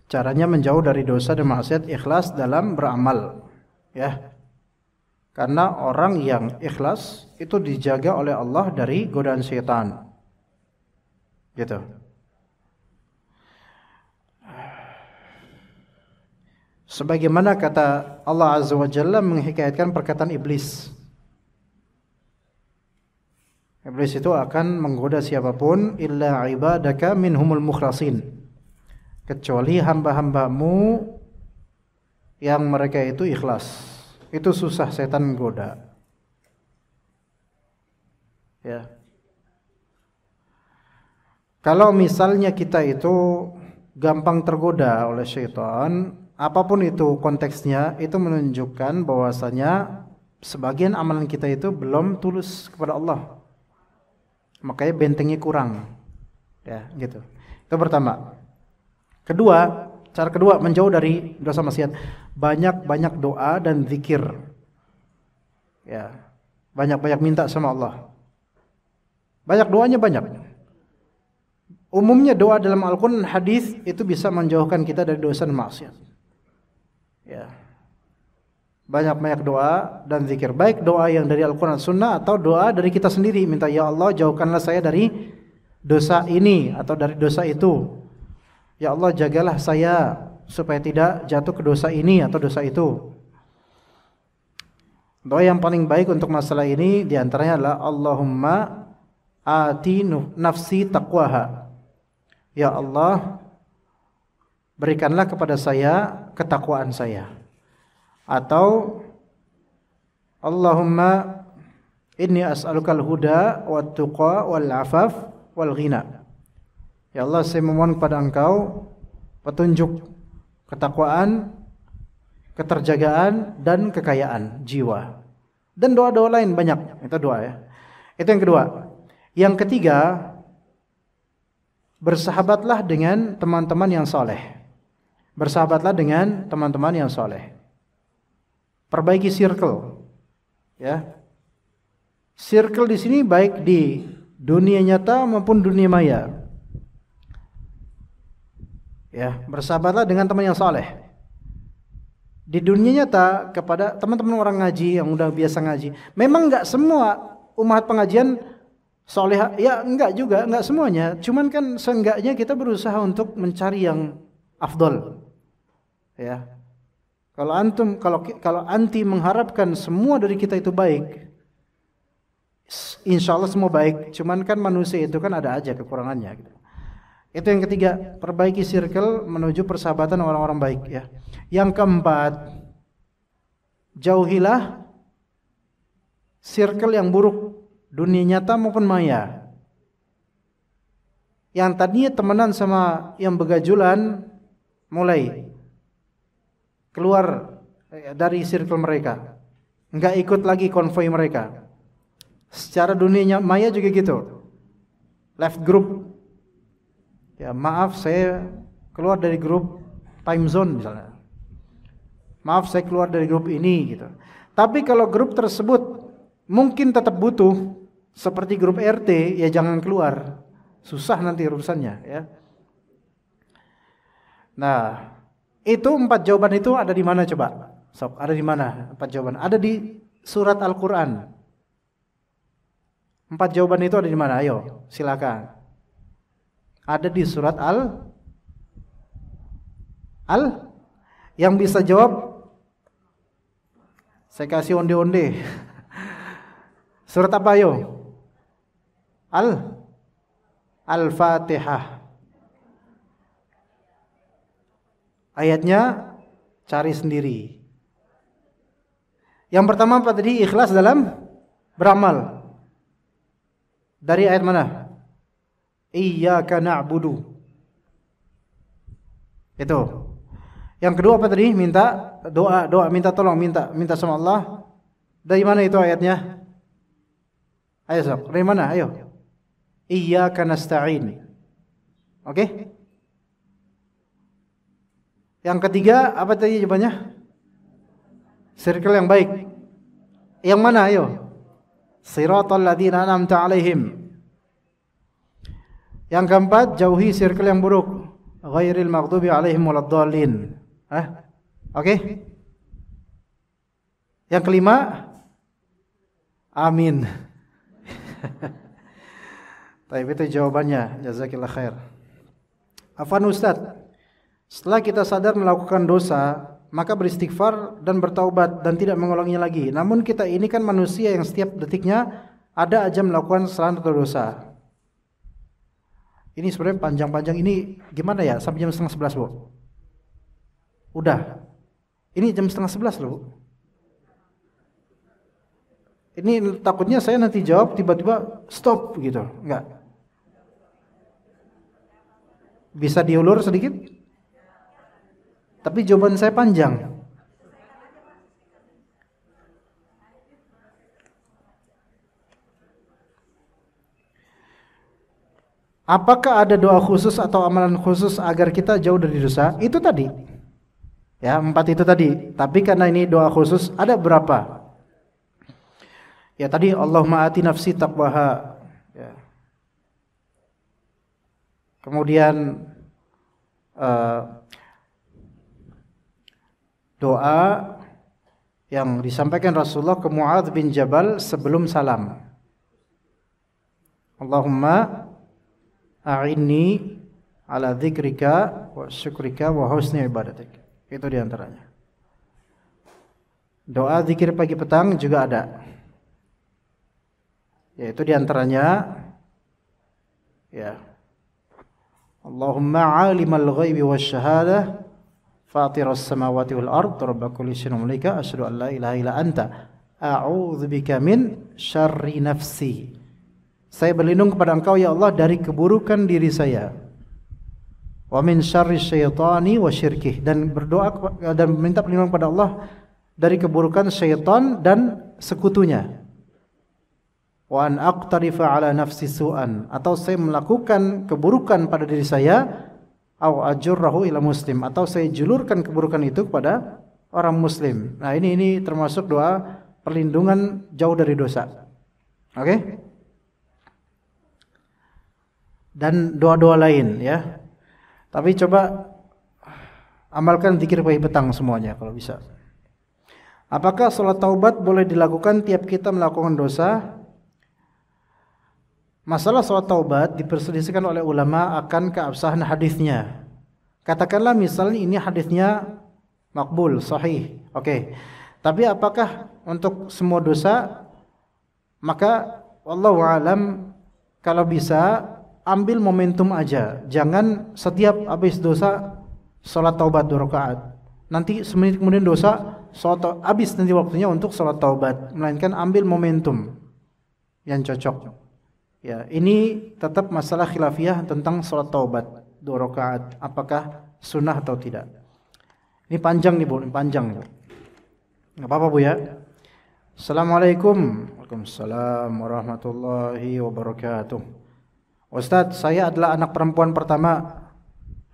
Caranya menjauh dari dosa dan maksiat, ikhlas dalam beramal. Ya. Karena orang yang ikhlas itu dijaga oleh Allah dari godaan setan. Gitu. Sebagaimana kata Allah Azza wa Jalla menghikayatkan perkataan iblis. Iblis itu akan menggoda siapapun illa ibadaka minhumul mukhlasin. Kecuali hamba-hambamu yang mereka itu ikhlas. Itu susah setan menggoda. Ya. Kalau misalnya kita itu gampang tergoda oleh syaitan, apapun itu konteksnya, itu menunjukkan bahwasanya sebagian amalan kita itu belum tulus kepada Allah. Makanya bentengnya kurang. Ya, gitu. Itu pertama. Kedua, cara kedua menjauh dari dosa maksiat, banyak-banyak doa dan zikir. Ya. Banyak-banyak minta sama Allah. Banyak doanya banyak. Umumnya doa dalam Al-Qur'an dan hadis itu bisa menjauhkan kita dari dosa dan maksiat. Ya. Banyak-banyak doa dan zikir, baik doa yang dari Al-Quran Sunnah atau doa dari kita sendiri, minta ya Allah jauhkanlah saya dari dosa ini atau dari dosa itu. Ya Allah jagalah saya supaya tidak jatuh ke dosa ini atau dosa itu. Doa yang paling baik untuk masalah ini diantaranya adalah Allahumma ati nafsi taqwaha. Ya Allah, berikanlah kepada saya ketakwaan saya. Atau Allahumma inni as'alukal huda wat tuqa wal afaf wal ghina. Ya Allah, saya memohon kepada Engkau petunjuk, ketakwaan, keterjagaan dan kekayaan jiwa. Dan doa-doa lain banyak. Itu doa ya. Itu yang kedua. Yang ketiga, bersahabatlah dengan teman-teman yang soleh. Bersahabatlah dengan teman-teman yang soleh. Perbaiki circle. Ya. Circle di sini baik di dunia nyata maupun dunia maya. Ya, bersahabatlah dengan teman yang soleh. Di dunia nyata kepada teman-teman orang ngaji yang udah biasa ngaji. Memang enggak semua umat pengajian soleh, ya enggak juga, enggak semuanya. Cuman kan seenggaknya kita berusaha untuk mencari yang afdol. Ya. Kalau anti mengharapkan semua dari kita itu baik, insya Allah semua baik. Cuman kan manusia itu kan ada aja kekurangannya. Gitu. Itu yang ketiga, perbaiki circle menuju persahabatan orang-orang baik. Ya. Yang keempat, jauhilah circle yang buruk, dunia nyata maupun maya. Yang tadinya temenan sama yang begajulan, mulai keluar dari circle mereka, enggak ikut lagi konvoi mereka. Secara dunia maya juga gitu, left group. Ya maaf, saya keluar dari grup time zone misalnya. Maaf, saya keluar dari grup ini gitu. Tapi kalau grup tersebut mungkin tetap butuh, seperti grup RT, ya jangan keluar. Susah nanti urusannya ya. Nah, itu 4 jawaban itu ada di mana coba? Sob, ada di mana 4 jawaban? Ada di surat Al-Qur'an. 4 jawaban itu ada di mana? Ayo, silakan. Ada di surat yang bisa jawab saya kasih onde-onde. Surat apa ayo? Al-Fatihah. Ayatnya cari sendiri. Yang pertama apa tadi? Ikhlas dalam beramal. Dari ayat mana? Iyyaka na'budu. Itu. Yang kedua apa tadi? Minta doa, minta tolong, minta sama Allah. Dari mana itu ayatnya? Ayo sob, dari mana? Ayo. Iyyaka nasta'in. Oke? Yang ketiga apa tadi jawabannya? Circle yang baik. Yang mana? Ayo. Siratal ladzina an'amta 'alaihim. Yang keempat, jauhi circle yang buruk. Ghairil maghdubi 'alaihim waladdallin. Oke? Yang kelima, amin. Tapi itu jawabannya. Jazakillah khair. Afwan Ustaz, setelah kita sadar melakukan dosa, maka beristighfar dan bertaubat dan tidak mengulanginya lagi. Namun kita ini kan manusia yang setiap detiknya ada aja melakukan kesalahan atau dosa. Ini sebenarnya panjang-panjang, ini gimana ya? Sampai jam 10:30, Bu. Udah. Ini jam 10:30 loh, Bu. Ini takutnya saya nanti jawab tiba-tiba stop gitu. Enggak. Bisa diulur sedikit? Tapi jawaban saya panjang. Apakah ada doa khusus atau amalan khusus agar kita jauh dari dosa? Itu tadi. Ya, 4 itu tadi. Tapi karena ini doa khusus, ada berapa? Ya tadi, Allahumma ati nafsi taqwaha. Ya. Kemudian doa yang disampaikan Rasulullah ke Mu'adz bin Jabal sebelum salam. Allahumma a'inni ala dzikrika wa syukrika wa husni ibadatik. Itu diantaranya. Doa zikir pagi petang juga ada. Yaitu diantaranya ya, Allahumma alimal ghaibi wasyahadah fatiras samawati wal ard rabb kulli syai'in mulika asyhadu an la ilaha illa anta a'udzubika min syarri nafsi. Saya berlindung kepada Engkau ya Allah dari keburukan diri saya. Wa min syarri syaitani wa syirkih, dan berdoa dan meminta perlindungan kepada Allah dari keburukan syaitan dan sekutunya. Wa an aqtarifa ala nafsi su'an, atau saya melakukan keburukan pada diri saya, au ajurrahu ila muslim, atau saya julurkan keburukan itu kepada orang muslim. Nah, ini termasuk doa perlindungan jauh dari dosa. Oke? Dan doa-doa lain ya. Tapi coba amalkan zikir pagi petang semuanya kalau bisa. Apakah salat taubat boleh dilakukan tiap kita melakukan dosa? Masalah salat taubat diperselisihkan oleh ulama akan keabsahan hadisnya. Katakanlah misalnya ini hadisnya makbul, sahih. Oke. Tapi apakah untuk semua dosa? Maka wallahu alam, kalau bisa ambil momentum aja. Jangan setiap habis dosa salat taubat 2 rakaat. Nanti semenit kemudian dosa, salat habis nanti waktunya untuk salat taubat. Melainkan ambil momentum yang cocok. Ya, ini tetap masalah khilafiyah tentang salat taubat 2 rakaat, apakah sunnah atau tidak. Ini panjang nih Bu, ini panjang. Enggak apa-apa Bu ya. Assalamualaikum. Waalaikumsalam warahmatullahi wabarakatuh. Ustadz, saya adalah anak perempuan pertama.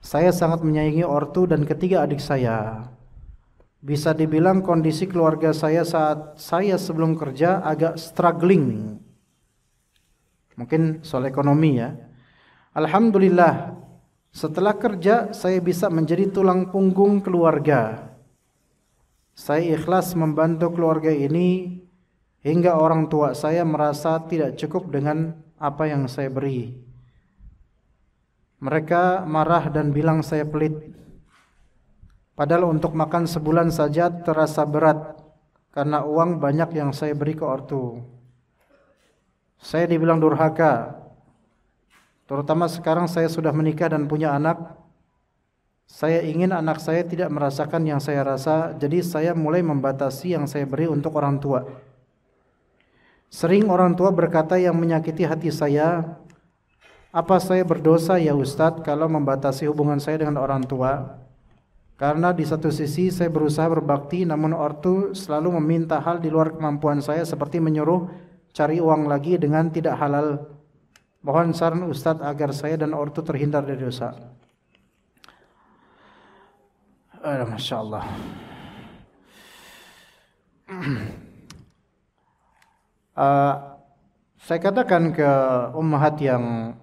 Saya sangat menyayangi ortu dan ketiga adik saya. Bisa dibilang kondisi keluarga saya saat saya sebelum kerja agak struggling. Mungkin soal ekonomi ya. Alhamdulillah, setelah kerja saya bisa menjadi tulang punggung keluarga. Saya ikhlas membantu keluarga ini hingga orang tua saya merasa tidak cukup dengan apa yang saya beri. Mereka marah dan bilang saya pelit. Padahal untuk makan sebulan saja terasa berat karena uang banyak yang saya beri ke ortu. Saya dibilang durhaka. Terutama sekarang saya sudah menikah dan punya anak. Saya ingin anak saya tidak merasakan yang saya rasa, jadi saya mulai membatasi yang saya beri untuk orang tua. Sering orang tua berkata yang menyakiti hati saya. Apa saya berdosa ya Ustadz kalau membatasi hubungan saya dengan orang tua? Karena di satu sisi saya berusaha berbakti, namun ortu selalu meminta hal di luar kemampuan saya seperti menyuruh cari uang lagi dengan tidak halal. Mohon saran Ustadz agar saya dan ortu terhindar dari dosa. Masya Allah. Saya katakan ke ummahat yang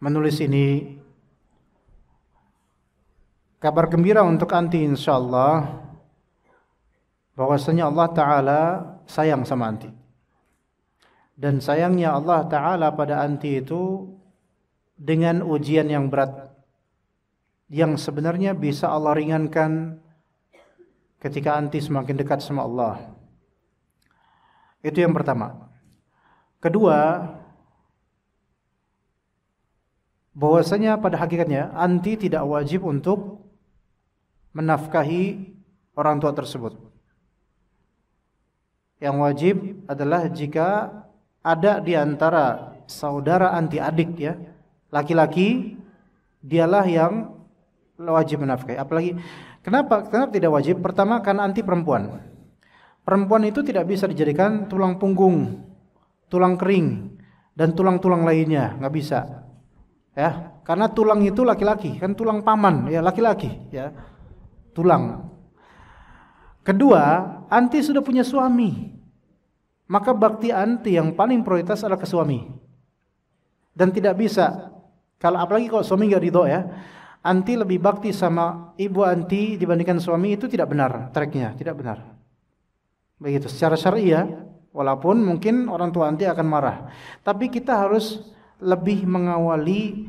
menulis ini, kabar gembira untuk anti insyaallah, bahwasanya Allah Ta'ala sayang sama anti. Dan sayangnya Allah Ta'ala pada anti itu dengan ujian yang berat, yang sebenarnya bisa Allah ringankan ketika anti semakin dekat sama Allah. Itu yang pertama. Kedua, bahwasanya pada hakikatnya anti tidak wajib untuk menafkahi orang tua tersebut. Yang wajib adalah jika ada di antara saudara anti adik ya, laki-laki, dialah yang wajib menafkahi. Apalagi kenapa tidak wajib? Pertama karena anti perempuan. Perempuan itu tidak bisa dijadikan tulang punggung, tulang kering dan tulang-tulang lainnya, nggak bisa. Ya, karena tulang itu laki-laki, kan tulang paman ya laki-laki ya. Tulang. Kedua, anti sudah punya suami. Maka bakti anti yang paling prioritas adalah ke suami. Dan tidak bisa, kalau apalagi kalau suami nggak ridho ya, anti lebih bakti sama ibu anti dibandingkan suami, itu tidak benar tracknya, tidak benar. Begitu secara syar'i ya, walaupun mungkin orang tua anti akan marah, tapi kita harus lebih mengawali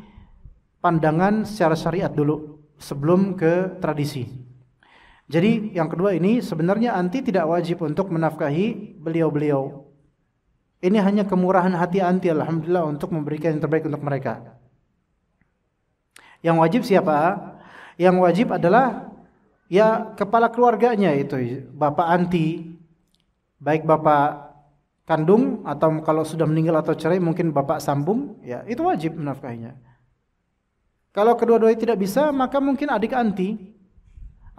pandangan secara syariat dulu sebelum ke tradisi. Jadi yang kedua ini sebenarnya anti tidak wajib untuk menafkahi beliau-beliau. Ini hanya kemurahan hati anti, alhamdulillah, untuk memberikan yang terbaik untuk mereka. Yang wajib siapa? Yang wajib adalah ya kepala keluarganya, itu bapak anti, baik bapak kandung atau kalau sudah meninggal atau cerai mungkin bapak sambung, ya itu wajib menafkahinya. Kalau kedua-duanya tidak bisa, maka mungkin adik anti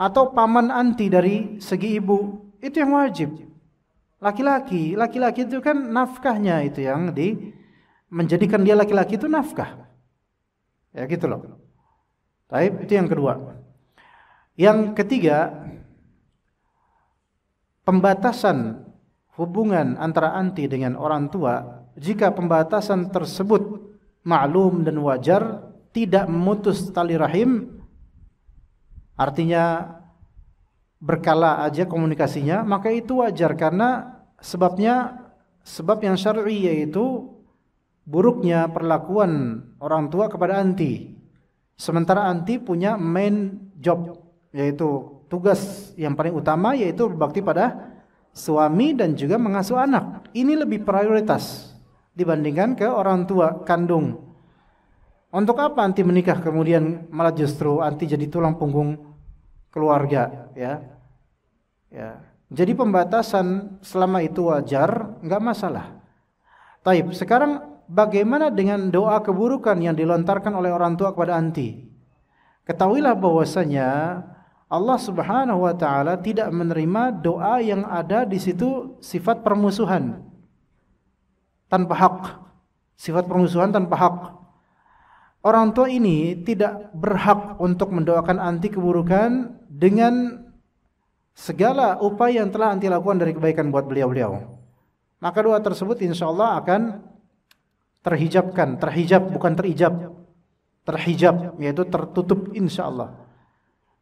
atau paman anti dari segi ibu, itu yang wajib. Laki-laki itu kan nafkahnya itu yang menjadikan dia laki-laki itu nafkah. Ya gitu loh. Baik, itu yang kedua. Yang ketiga, pembatasan hubungan antara anti dengan orang tua, jika pembatasan tersebut maklum dan wajar, tidak memutus tali rahim, artinya berkala aja komunikasinya, maka itu wajar karena sebab yang syar'i, yaitu buruknya perlakuan orang tua kepada anti. Sementara anti punya main job, yaitu tugas yang paling utama, yaitu berbakti pada suami dan juga mengasuh anak. Ini lebih prioritas dibandingkan ke orang tua kandung. Untuk apa anti menikah kemudian malah justru anti jadi tulang punggung keluarga, ya. Jadi pembatasan selama itu wajar, enggak masalah. Taib, sekarang bagaimana dengan doa keburukan yang dilontarkan oleh orang tua kepada anti? Ketahuilah bahwasanya Allah Subhanahu wa taala tidak menerima doa yang ada di situ sifat permusuhan tanpa hak. Sifat permusuhan tanpa hak. Orang tua ini tidak berhak untuk mendoakan anti keburukan dengan segala upaya yang telah anti lakukan dari kebaikan buat beliau-beliau. Maka doa tersebut insyaallah akan terhijab, yaitu tertutup insyaallah.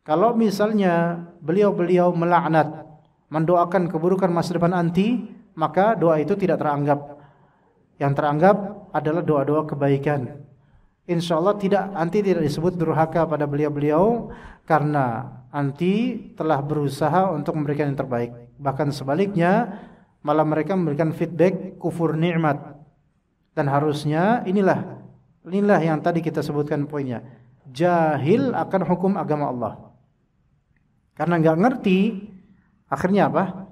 Kalau misalnya beliau-beliau melaknat, mendoakan keburukan masa depan anti, maka doa itu tidak teranggap. Yang teranggap adalah doa-doa kebaikan. Insyaallah anti tidak disebut durhaka pada beliau-beliau karena anti telah berusaha untuk memberikan yang terbaik. Bahkan sebaliknya, malah mereka memberikan feedback kufur nikmat. Dan harusnya inilah yang tadi kita sebutkan poinnya. Jahil akan hukum agama Allah. Karena enggak ngerti, akhirnya apa?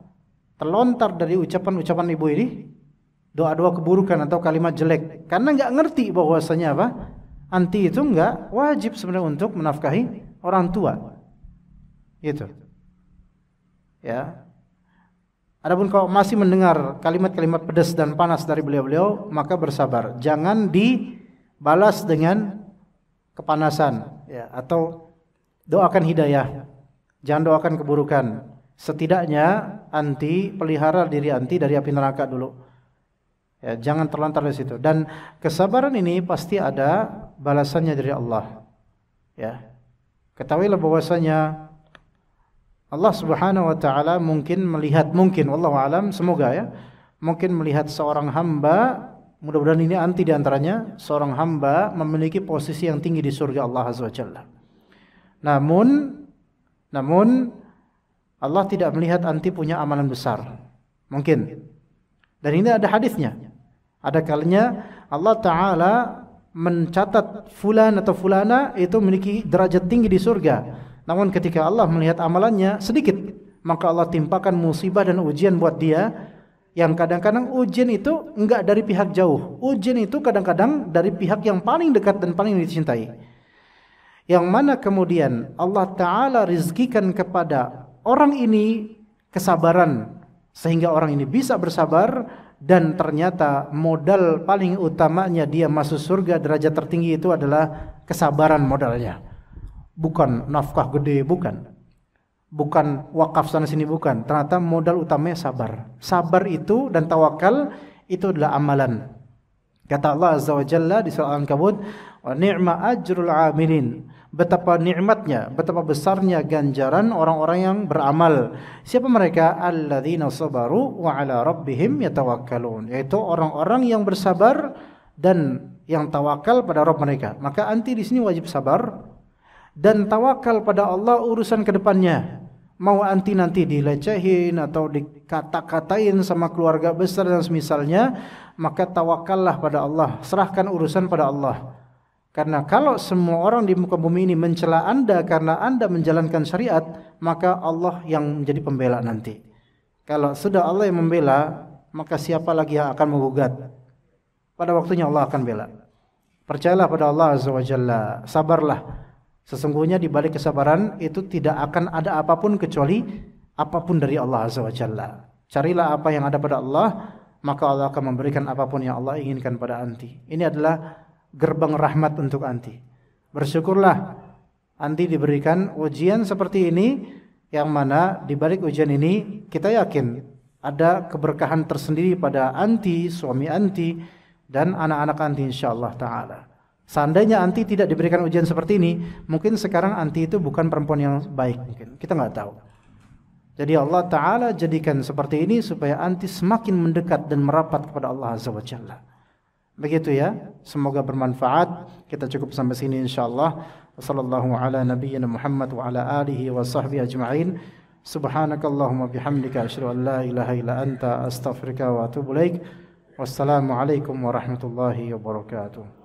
Terlontar dari ucapan-ucapan ibu ini doa-doa keburukan atau kalimat jelek. Karena enggak ngerti bahwasanya apa? Anti itu enggak wajib sebenarnya untuk menafkahi orang tua. Gitu. Ya. Adapun kalau masih mendengar kalimat-kalimat pedas dan panas dari beliau-beliau, maka bersabar. Jangan dibalas dengan kepanasan, ya, atau doakan hidayah. Jangan doakan keburukan. Setidaknya anti pelihara diri anti dari api neraka dulu. Ya, jangan terlantar di situ. Dan kesabaran ini pasti ada balasannya dari Allah. Ya. Ketahuilah bahwasanya Allah Subhanahu wa taala mungkin wallahu alam, semoga ya, mungkin melihat seorang hamba, mudah-mudahan ini anti di antaranya, seorang hamba memiliki posisi yang tinggi di surga Allah Azza wa Jalla. Namun Allah tidak melihat anti punya amalan besar. Mungkin. Dan ini ada hadisnya. Ada kalanya Allah Ta'ala mencatat fulan atau fulana itu memiliki derajat tinggi di surga. Namun ketika Allah melihat amalannya sedikit, maka Allah timpakan musibah dan ujian buat dia. Yang kadang-kadang ujian itu enggak dari pihak jauh. Ujian itu kadang-kadang dari pihak yang paling dekat dan paling dicintai. Yang mana kemudian Allah Ta'ala rizkikan kepada orang ini kesabaran, sehingga orang ini bisa bersabar. Dan ternyata modal paling utamanya dia masuk surga derajat tertinggi itu adalah kesabaran modalnya. Bukan nafkah gede, bukan wakaf sana sini, bukan. Ternyata modal utamanya sabar. Sabar itu dan tawakal itu adalah amalan. Kata Allah Azza wa Jalla di surah Al-Ankabut, wa ni'ma ajrul 'amilin. Betapa nikmatnya, betapa besarnya ganjaran orang-orang yang beramal. Siapa mereka? Alladzina sabaru wa 'ala rabbihim yatawakkalun. Yaitu orang-orang yang bersabar dan yang tawakal pada Rabb mereka. Maka anti di sini wajib sabar dan tawakal pada Allah urusan kedepannya. Mau anti nanti dilecehin atau dikata-katain sama keluarga besar dan semisalnya, maka tawakallah pada Allah, serahkan urusan pada Allah. Karena kalau semua orang di muka bumi ini mencela Anda karena Anda menjalankan syariat, maka Allah yang menjadi pembela nanti. Kalau sudah Allah yang membela, maka siapa lagi yang akan menggugat? Pada waktunya Allah akan bela. Percayalah pada Allah Azza wa Jalla, sabarlah. Sesungguhnya di balik kesabaran itu tidak akan ada apapun kecuali apapun dari Allah Azza wa Jalla. Carilah apa yang ada pada Allah, maka Allah akan memberikan apapun yang Allah inginkan pada anti. Ini adalah gerbang rahmat untuk anti. Bersyukurlah anti diberikan ujian seperti ini, yang mana di balik ujian ini kita yakin ada keberkahan tersendiri pada anti, suami anti, dan anak-anak anti insyaallah ta'ala. Seandainya anti tidak diberikan ujian seperti ini, mungkin sekarang anti itu bukan perempuan yang baik, mungkin kita nggak tahu. Jadi Allah Ta'ala jadikan seperti ini supaya anti semakin mendekat dan merapat kepada Allah Azza wa Jalla. Begitu ya, semoga bermanfaat. Kita cukup sampai sini insyaallah. Wassallallahu ala nabiyyina Muhammad wa ala alihi wa sahbihi ajma'in. Subhanakallahumma bihamdika asyhadu an la ilaha illa anta astaghfiruka wa atubu ilaik. Wassalamu alaikum warahmatullahi wabarakatuh.